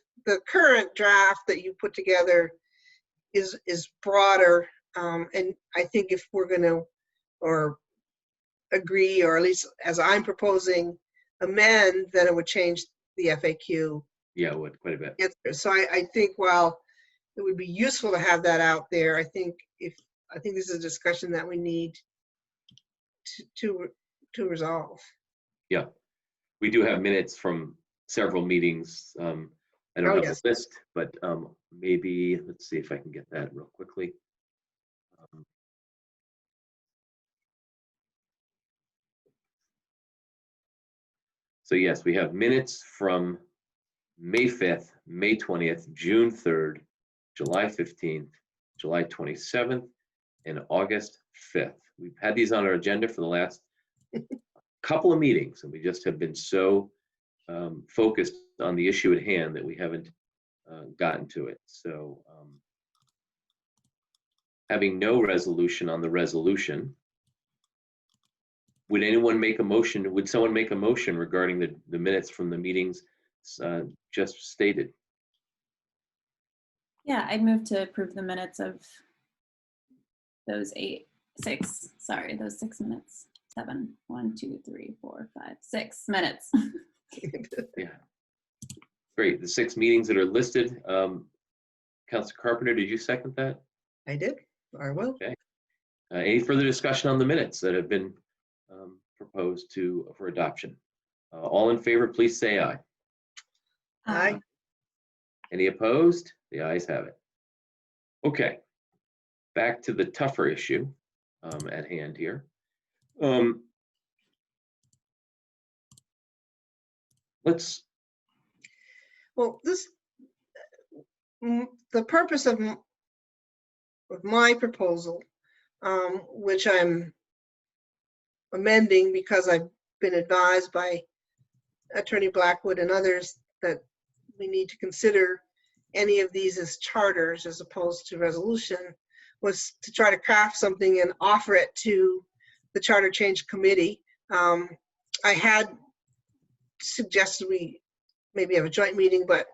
current draft that you put together is broader, and I think if we're going to or agree, or at least as I'm proposing, amend, then it would change the FAQ. Yeah, it would, quite a bit. Answer. So I think while it would be useful to have that out there, I think this is a discussion that we need to resolve. Yeah, we do have minutes from several meetings. I don't have yes. a list, but maybe, let's see if I can get that real quickly. So yes, we have minutes from May 5th, May 20th, June 3rd, July 15th, July 27th, and August 5th. We've had these on our agenda for the last couple of meetings, and we just have been so focused on the issue at hand that we haven't gotten to it. So having no resolution on the resolution, would anyone make a motion? Would someone make a motion regarding the minutes from the meetings just stated? Yeah, I'd move to approve the minutes of those 6 minutes. 7, 1, 2, 3, 4, 5, 6 minutes. Yeah. Great. The 6 meetings that are listed. Councilor Carpenter, did you second that? I did. I will. Okay. Any further discussion on the minutes that have been proposed for adoption? All in favor, please say aye. Aye. Any opposed? The ayes have it. Okay. Back to the tougher issue at hand here. Well, the purpose of my proposal, which I'm amending because I've been advised by Attorney Blackwood and others that we need to consider any of these as charters as opposed to resolution, was to try to craft something and offer it to the Charter Change Committee. I had suggested we maybe have a joint meeting, but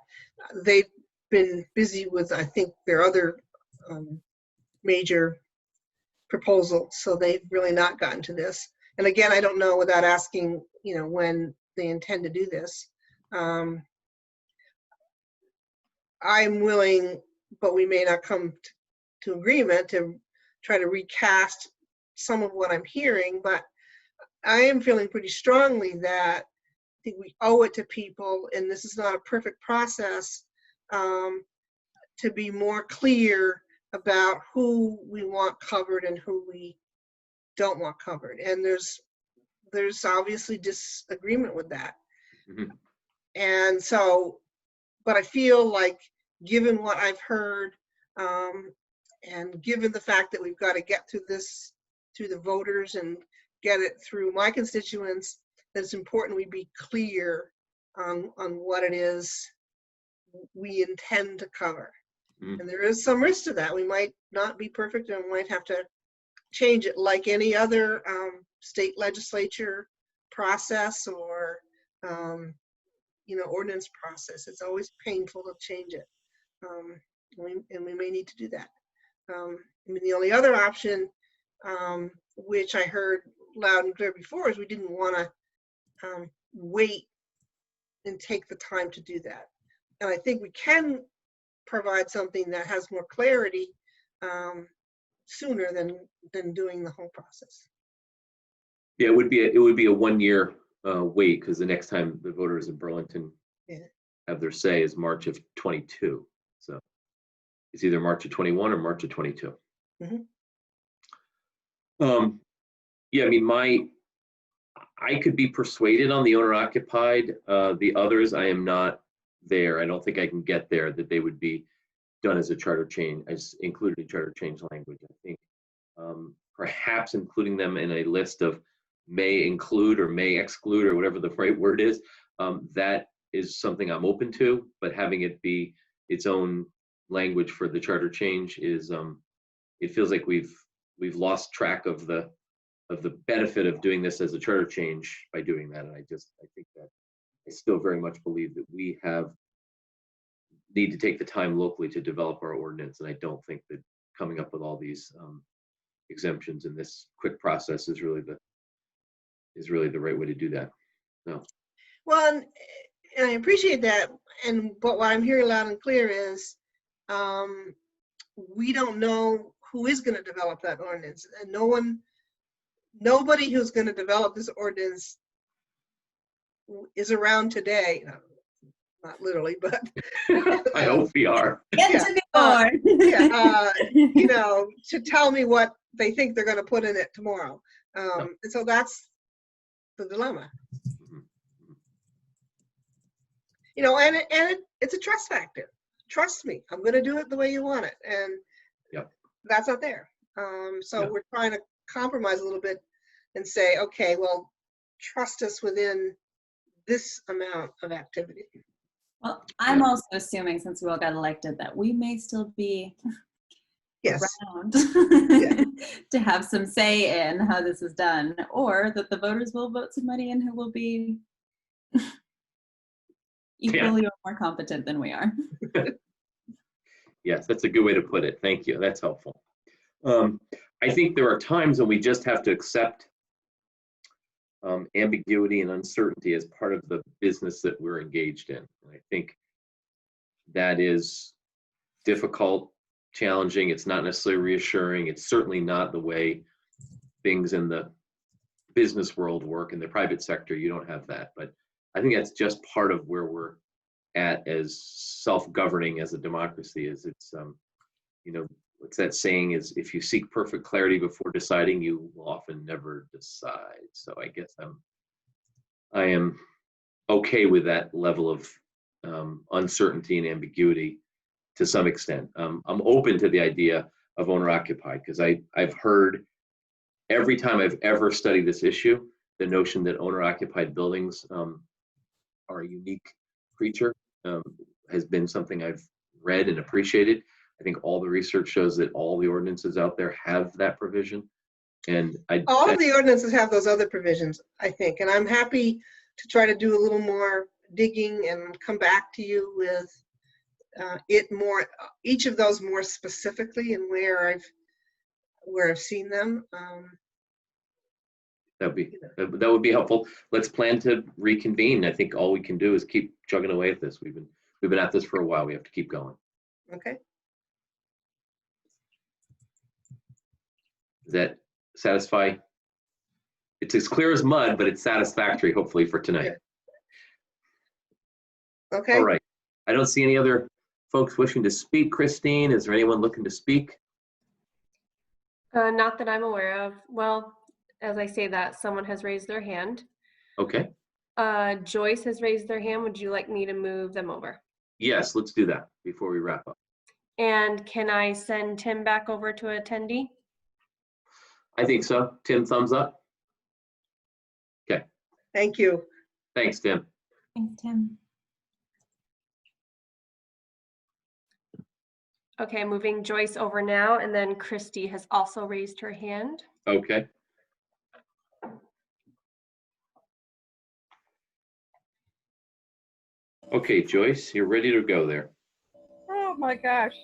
they've been busy with, I think, their other major proposals, so they've really not gotten to this. And again, I don't know, without asking, when they intend to do this. I'm willing, but we may not come to agreement, to try to recast some of what I'm hearing, but I am feeling pretty strongly that I think we owe it to people, and this is not a perfect process, to be more clear about who we want covered and who we don't want covered. And there's obviously disagreement with that. Mm-hmm. And so, but I feel like, given what I've heard, and given the fact that we've got to get through this, through the voters and get it through my constituents, that it's important we be clear on what it is we intend to cover. Mm-hmm. And there is some risk to that. We might not be perfect and we might have to change it like any other state legislature process or ordinance process. It's always painful to change it, and we may need to do that. I mean, the only other option, which I heard loud and clear before, is we didn't want to wait and take the time to do that. And I think we can provide something that has more clarity sooner than doing the whole process. Yeah, it would be a 1 year wait, because the next time the voters in Burlington have their say is March of 22. So it's either March of 21 or March of 22. Mm-hmm. Yeah, I mean, I could be persuaded on the owner occupied. The others, I am not there. I don't think I can get there that they would be done as a charter change, as included in charter change language. I think perhaps including them in a list of may include or may exclude or whatever the right word is, that is something I'm open to, but having it be its own language for the charter change is, it feels like we've lost track of the benefit of doing this as a charter change by doing that. And I think that I still very much believe that we need to take the time locally to develop our ordinance. And I don't think that coming up with all these exemptions in this quick process is really the right way to do that. No. Well, and I appreciate that. But what I'm hearing loud and clear is we don't know who is going to develop that ordinance, and nobody who's going to develop this ordinance is around today. Not literally, but I hope we are. To tell me what they think they're going to put in it tomorrow. And so that's the dilemma. And it's a trust factor. Trust me, I'm going to do it the way you want it, and that's not there. So we're trying to compromise a little bit and say, okay, well, trust us within this amount of activity. Well, I'm also assuming, since we all got elected, that we may still be around to have some say in how this is done, or that the voters will vote somebody in who will be equally or more competent than we are. Yes, that's a good way to put it. Thank you. That's helpful. I think there are times when we just have to accept ambiguity and uncertainty as part of the business that we're engaged in. And I think that is difficult, challenging. It's not necessarily reassuring. It's certainly not the way things in the business world work. In the private sector, you don't have that. But I think that's just part of where we're at as self-governing as a democracy. Is it's what's that saying, is if you seek perfect clarity before deciding, you will often never decide. So I guess I am okay with that level of uncertainty and ambiguity to some extent. I'm open to the idea of owner occupied, because I've heard every time I've ever studied this issue, the notion that owner occupied buildings are a unique creature has been something I've read and appreciated. I think all the research shows that all the ordinances out there have that provision. And all of the ordinances have those other provisions, I think. And I'm happy to try to do a little more digging and come back to you with each of those more specifically and where I've seen them. That would be helpful. Let's plan to reconvene. I think all we can do is keep chugging away at this. We've been at this for a while. We have to keep going. Okay. Does that satisfy? It's as clear as mud, but it's satisfactory, hopefully, for tonight. Okay. All right. I don't see any other folks wishing to speak. Christine, is there anyone looking to speak? Not that I'm aware of. Well, as I say that, someone has raised their hand. Okay. Joyce has raised their hand. Would you like me to move them over? Yes, let's do that before we wrap up. And can I send Tim back over to attendee? I think so. Tim, thumbs up. Okay. Thank you. Thanks, Tim. Thanks, Tim. Okay, moving Joyce over now, and then Christy has also raised her hand. Okay. Okay, Joyce, you're ready to go there. Oh my gosh,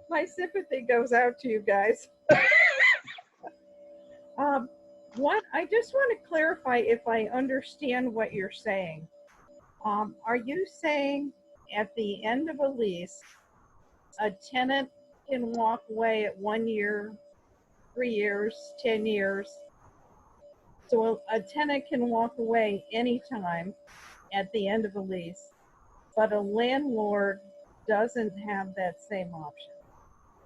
my sympathy goes out to you guys. What I just want to clarify if I understand what you're saying. Are you saying at the end of a lease, a tenant can walk away at 1 year, 3 years, 10 years? So a tenant can walk away anytime at the end of a lease, but a landlord doesn't have that same option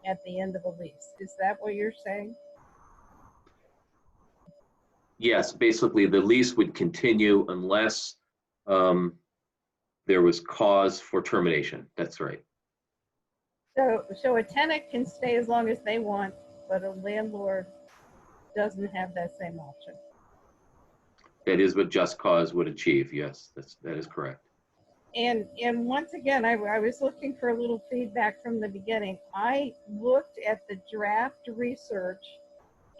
at the end of a lease. Is that what you're saying? Yes, basically the lease would continue unless there was cause for termination. That's right. So a tenant can stay as long as they want, but a landlord doesn't have that same option. That is what just cause would achieve. Yes, that is correct. And once again, I was looking for a little feedback from the beginning. I looked at the draft research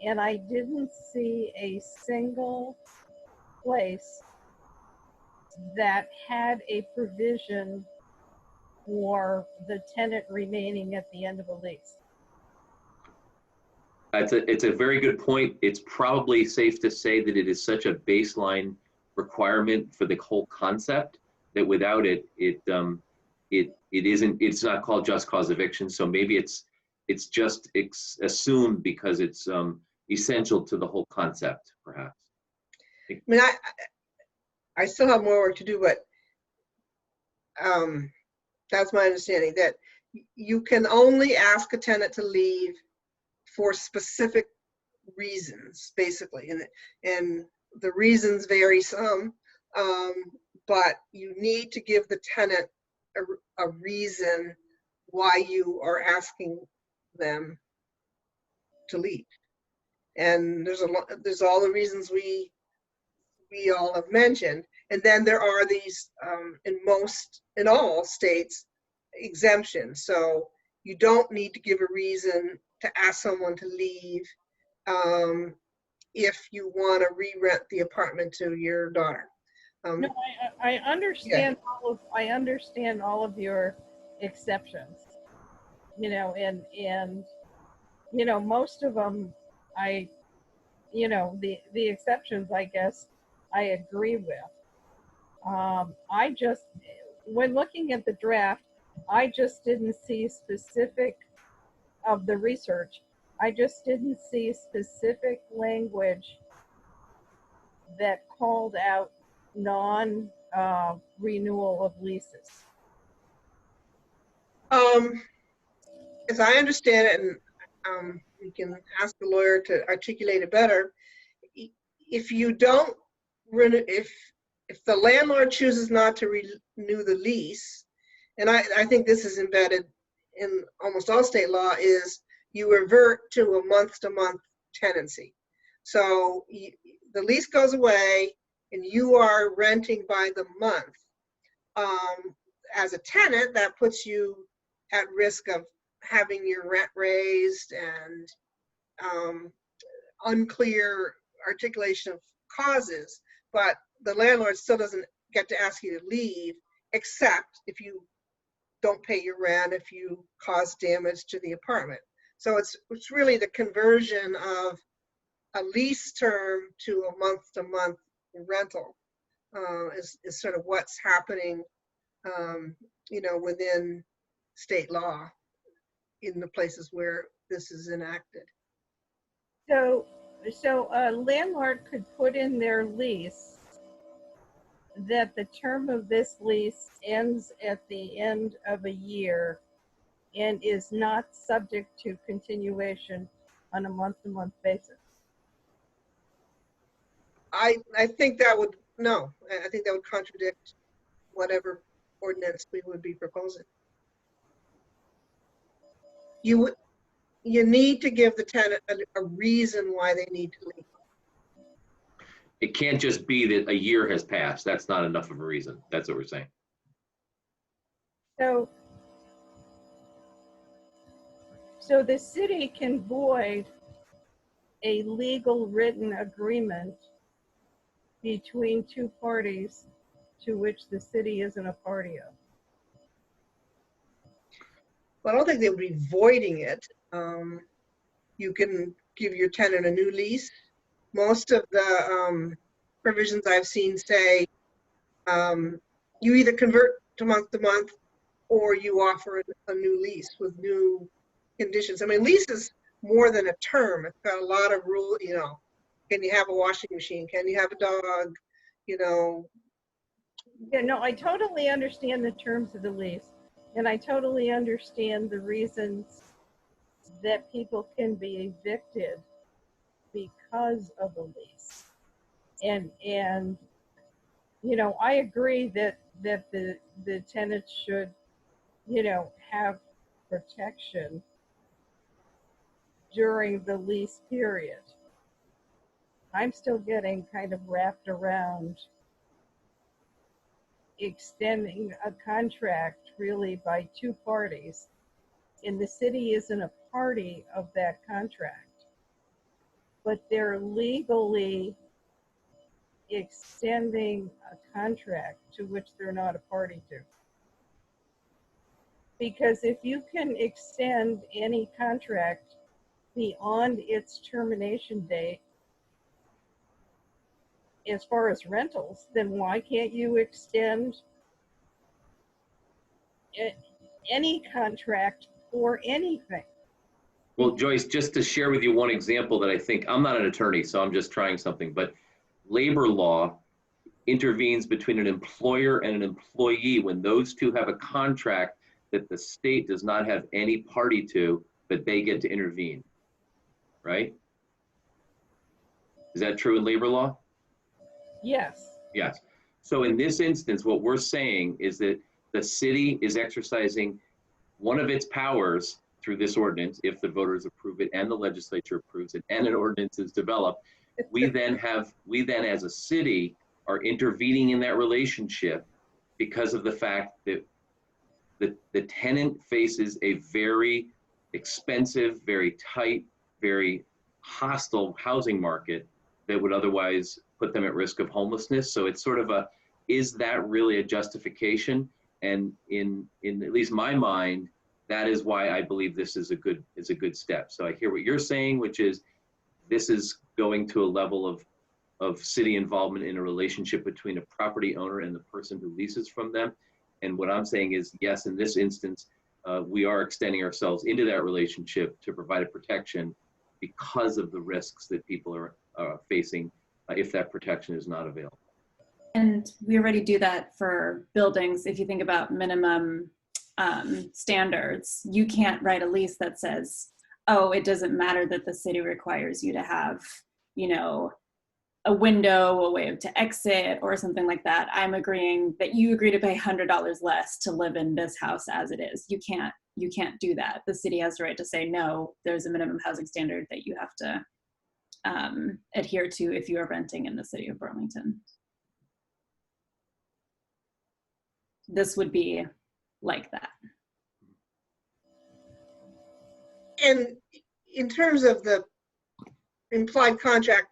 and I didn't see a single place that had a provision for the tenant remaining at the end of a lease. It's a very good point. It's probably safe to say that it is such a baseline requirement for the whole concept that without it, it's not called just cause eviction. So maybe it's just assumed because it's essential to the whole concept, perhaps. I mean, I still have more work to do, but that's my understanding, that you can only ask a tenant to leave for specific reasons, basically, and the reasons vary some, but you need to give the tenant a reason why you are asking them to leave. And there's all the reasons we all have mentioned, and then there are these in all states exemptions. So you don't need to give a reason to ask someone to leave if you want to re-rent the apartment to your daughter. No, I understand I understand all of your exceptions, you know, and you know, most of them the exceptions, I guess, I agree with. I just, when looking at the draft, I just didn't see specific of the research. I just didn't see specific language that called out non-renewal of leases. As I understand it, and you can ask the lawyer to articulate it better, if you don't renew, if the landlord chooses not to renew the lease, and I think this is embedded in almost all state law, is you revert to a month-to-month tenancy. So the lease goes away and you are renting by the month. As a tenant, that puts you at risk of having your rent raised and unclear articulation of causes, but the landlord still doesn't get to ask you to leave, except if you don't pay your rent, if you cause damage to the apartment. So it's really the conversion of a lease term to a month-to-month rental is sort of what's happening, within state law in the places where this is enacted. So a landlord could put in their lease that the term of this lease ends at the end of a year and is not subject to continuation on a month-to-month basis. I think that would, no, I think that would contradict whatever ordinance we would be proposing. You need to give the tenant a reason why they need to leave. It can't just be that a year has passed. That's not enough of a reason. That's what we're saying. So So the city can void a legal written agreement between two parties to which the city isn't a party of. Well, I don't think they would be voiding it. You can give your tenant a new lease. Most of the provisions I've seen say you either convert to month, or you offer a new lease with new conditions. I mean, lease is more than a term. It's got a lot of rule, you know, can you have a washing machine? Can you have a dog? You know. Yeah, no, I totally understand the terms of the lease, and I totally understand the reasons that people can be evicted because of a lease. And you know, I agree that the tenants should, you know, have protection during the lease period. I'm still getting kind of wrapped around extending a contract really by two parties, and the city isn't a party of that contract, but they're legally extending a contract to which they're not a party to. Because if you can extend any contract beyond its termination date, as far as rentals, then why can't you extend any contract for anything? Well, Joyce, just to share with you one example that I think, I'm not an attorney, so I'm just trying something, but labor law intervenes between an employer and an employee when those two have a contract that the state does not have any party to, but they get to intervene, right? Is that true in labor law? Yes. Yes. So in this instance, what we're saying is that the city is exercising one of its powers through this ordinance, if the voters approve it and the legislature approves it and an ordinance is developed. We then as a city are intervening in that relationship because of the fact that the tenant faces a very expensive, very tight, very hostile housing market that would otherwise put them at risk of homelessness. So it's sort of a, is that really a justification? And in at least my mind, that is why I believe this is a good step. So I hear what you're saying, which is this is going to a level of city involvement in a relationship between a property owner and the person who leases from them. And what I'm saying is, yes, in this instance, we are extending ourselves into that relationship to provide a protection because of the risks that people are facing if that protection is not available. And we already do that for buildings. If you think about minimum standards, you can't write a lease that says, oh, it doesn't matter that the city requires you to have, you know, a window, a way to exit or something like that. I'm agreeing that you agree to pay $100 less to live in this house as it is. You can't do that. The city has the right to say, no, there's a minimum housing standard that you have to adhere to if you are renting in the city of Burlington. This would be like that. And in terms of the implied contract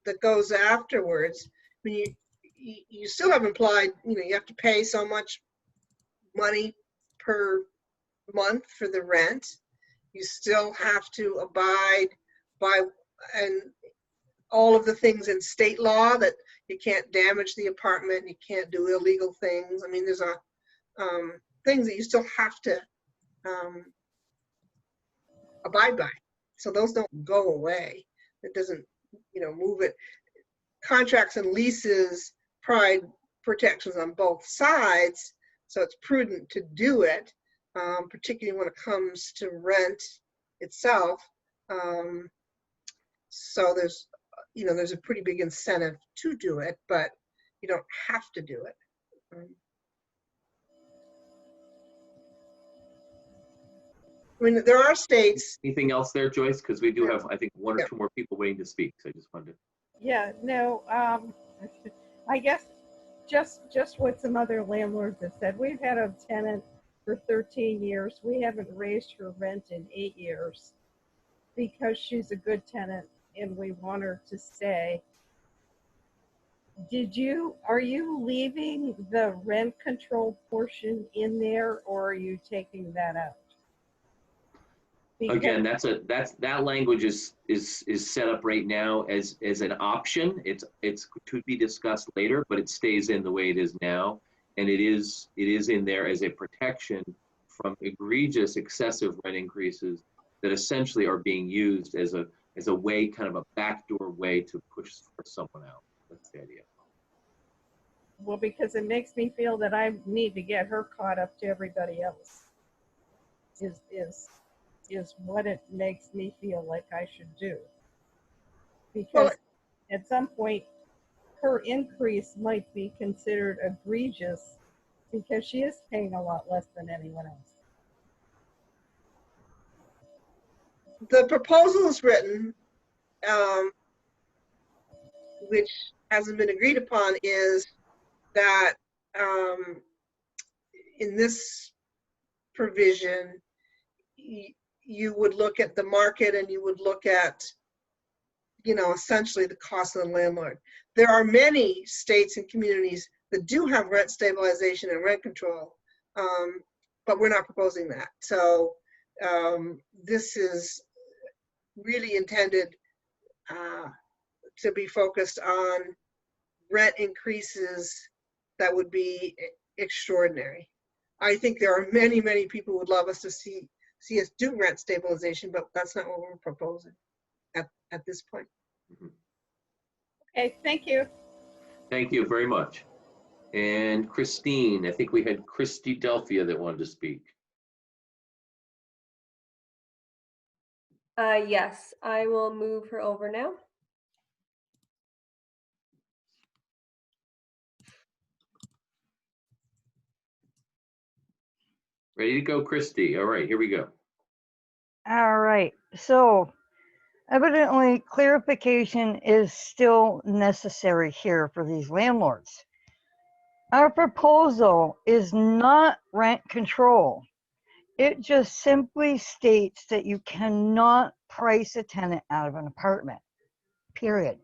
that goes afterwards, I mean, you still have implied, you know, you have to pay so much money per month for the rent. You still have to abide by and all of the things in state law that you can't damage the apartment, you can't do illegal things. I mean, there's a things that you still have to abide by. So those don't go away. It doesn't, you know, move it. Contracts and leases provide protections on both sides, so it's prudent to do it, particularly when it comes to rent itself. So there's, you know, there's a pretty big incentive to do it, but you don't have to do it. I mean, there are states. Anything else there, Joyce? Because we do have, I think, one or two more people waiting to speak. So I just wanted to. Yeah, no, I guess just what some other landlords have said. We've had a tenant for 13 years. We haven't raised her rent in 8 years because she's a good tenant and we want her to stay. Are you leaving the rent control portion in there, or are you taking that out? Again, that language is set up right now as an option. It's to be discussed later, but it stays in the way it is now, and it is in there as a protection from egregious excessive rent increases that essentially are being used as a way, kind of a backdoor way to push for someone out. That's the idea. Well, because it makes me feel that I need to get her caught up to everybody else. Is what it makes me feel like I should do. Because at some point, her increase might be considered egregious because she is paying a lot less than anyone else. The proposal is written, which hasn't been agreed upon, is that in this provision, you would look at the market and you would look at, essentially the cost of the landlord. There are many states and communities that do have rent stabilization and rent control, but we're not proposing that. So this is really intended to be focused on rent increases that would be extraordinary. I think there are many, many people who would love us to see us do rent stabilization, but that's not what we're proposing at this point. Okay, thank you. Thank you very much. And Christine, I think we had Christy Delphia that wanted to speak. Yes, I will move her over now. Ready to go, Christy? All right, here we go. All right, so evidently clarification is still necessary here for these landlords. Our proposal is not rent control. It just simply states that you cannot price a tenant out of an apartment, period.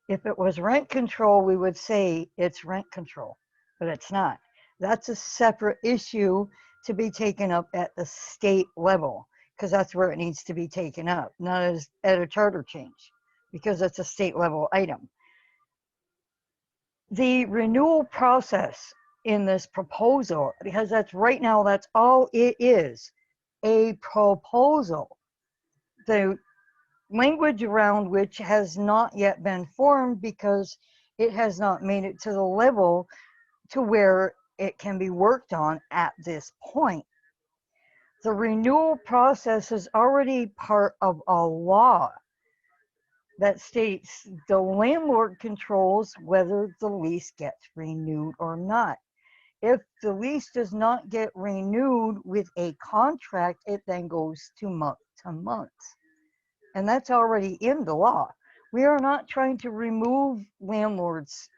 If it was rent control, we would say it's rent control, but it's not. That's a separate issue to be taken up at the state level, because that's where it needs to be taken up, not as at a charter change, because it's a state level item. The renewal process in this proposal, because that's right now, that's all it is, a proposal. The language around which has not yet been formed because it has not made it to the level to where it can be worked on at this point. The renewal process is already part of a law that states the landlord controls whether the lease gets renewed or not. If the lease does not get renewed with a contract, it then goes to month to month. And that's already in the law. We are not trying to remove landlords'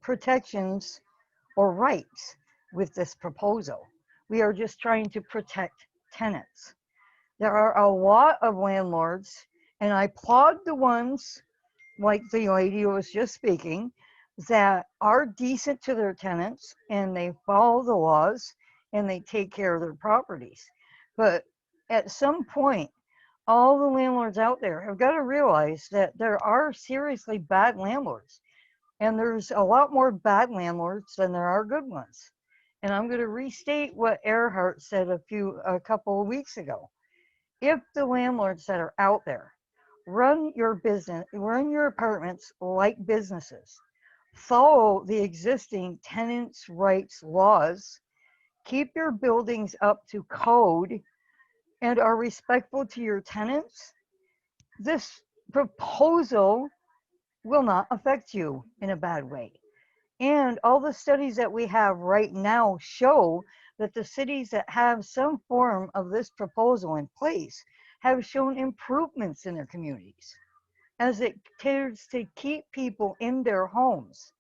protections or rights with this proposal. We are just trying to protect tenants. There are a lot of landlords, and I applaud the ones like the lady who was just speaking, that are decent to their tenants and they follow the laws and they take care of their properties. But at some point, all the landlords out there have got to realize that there are seriously bad landlords, and there's a lot more bad landlords than there are good ones. And I'm going to restate what Earhart said a couple of weeks ago. If the landlords that are out there run your business, run your apartments like businesses, follow the existing tenants' rights laws, keep your buildings up to code, and are respectful to your tenants, this proposal will not affect you in a bad way. And all the studies that we have right now show that the cities that have some form of this proposal in place have shown improvements in their communities as it cares to keep people in their homes.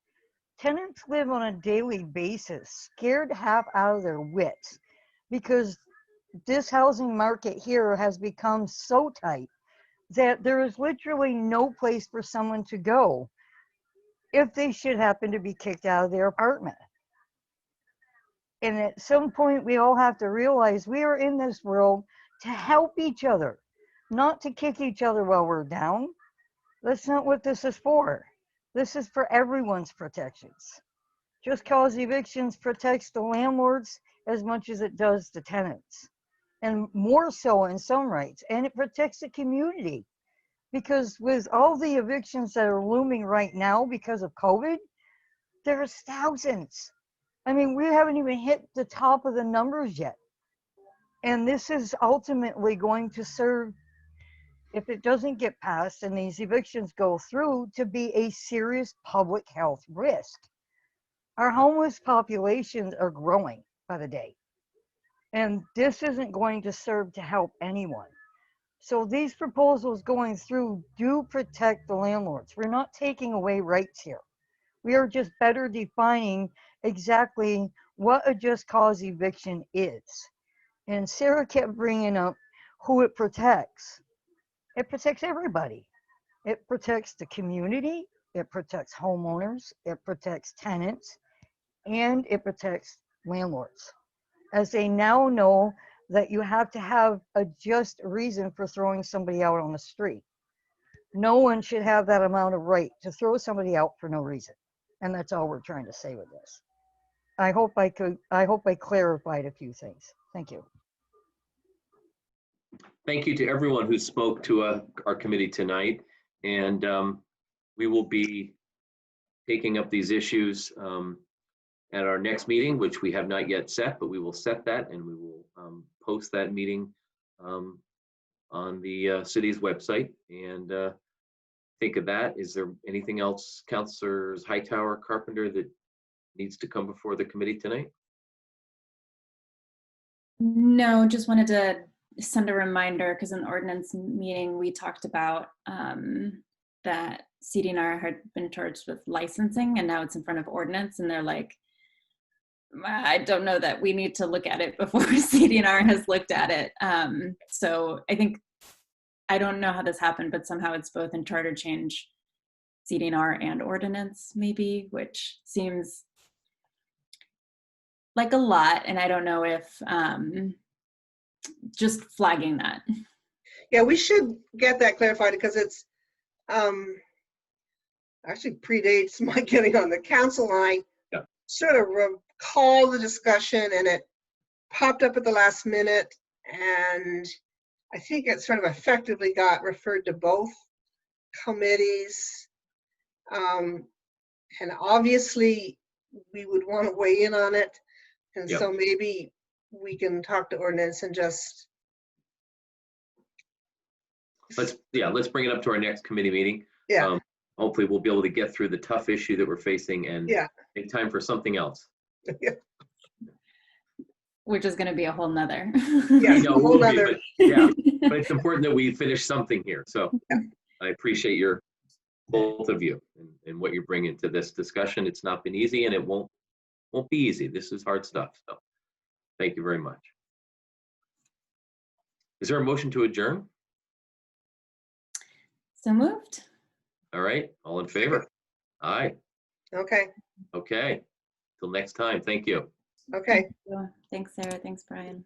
tenants live on a daily basis, scared half out of their wits, because this housing market here has become so tight that there is literally no place for someone to go if they should happen to be kicked out of their apartment. And at some point, we all have to realize we are in this world to help each other, not to kick each other while we're down. That's not what this is for. This is for everyone's protections. Just cause evictions protects the landlords as much as it does the tenants, and more so in some rights. And it protects the community, because with all the evictions that are looming right now because of COVID, there's thousands. I mean, we haven't even hit the top of the numbers yet. And this is ultimately going to serve, if it doesn't get passed and these evictions go through, to be a serious public health risk. Our homeless populations are growing by the day. And this isn't going to serve to help anyone. So these proposals going through do protect the landlords. We're not taking away rights here. We are just better defining exactly what a just cause eviction is. And Sarah kept bringing up who it protects. It protects everybody. It protects the community, it protects homeowners, it protects tenants, and it protects landlords, as they now know that you have to have a just reason for throwing somebody out on the street. No one should have that amount of right to throw somebody out for no reason. And that's all we're trying to say with this. I hope I clarified a few things. Thank you. Thank you to everyone who spoke to our committee tonight. And we will be taking up these issues at our next meeting, which we have not yet set, but we will set that, and we will post that meeting on the city's website. And think of that. Is there anything else, Councilors Hightower, Carpenter, that needs to come before the committee tonight? No, just wanted to send a reminder, because in the ordinance meeting, we talked about that CDNR had been charged with licensing, and now it's in front of ordinance, and they're like, I don't know that we need to look at it before CDNR has looked at it. So I think, I don't know how this happened, but somehow it's both in charter change, CDNR, and ordinance maybe, which seems like a lot. And I don't know if just flagging that. Yeah, we should get that clarified, because it's actually predates my getting on the council line. Yeah. Sort of recall the discussion, and it popped up at the last minute, and I think it sort of effectively got referred to both committees. And obviously we would want to weigh in on it. And Yep. so maybe we can talk to ordinance and just. Let's bring it up to our next committee meeting. Yeah. Hopefully we'll be able to get through the tough issue that we're facing and make time for something else. Which is going to be a whole nother. Yes, a whole nother. But it's important that we finish something here. So I appreciate both of you and what you bring into this discussion. It's not been easy, and it won't be easy. This is hard stuff. So thank you very much. Is there a motion to adjourn? So moved. All right, all in favor? Aye. Okay. Okay. Till next time. Thank you. Okay. Thanks, Sarah. Thanks, Brian.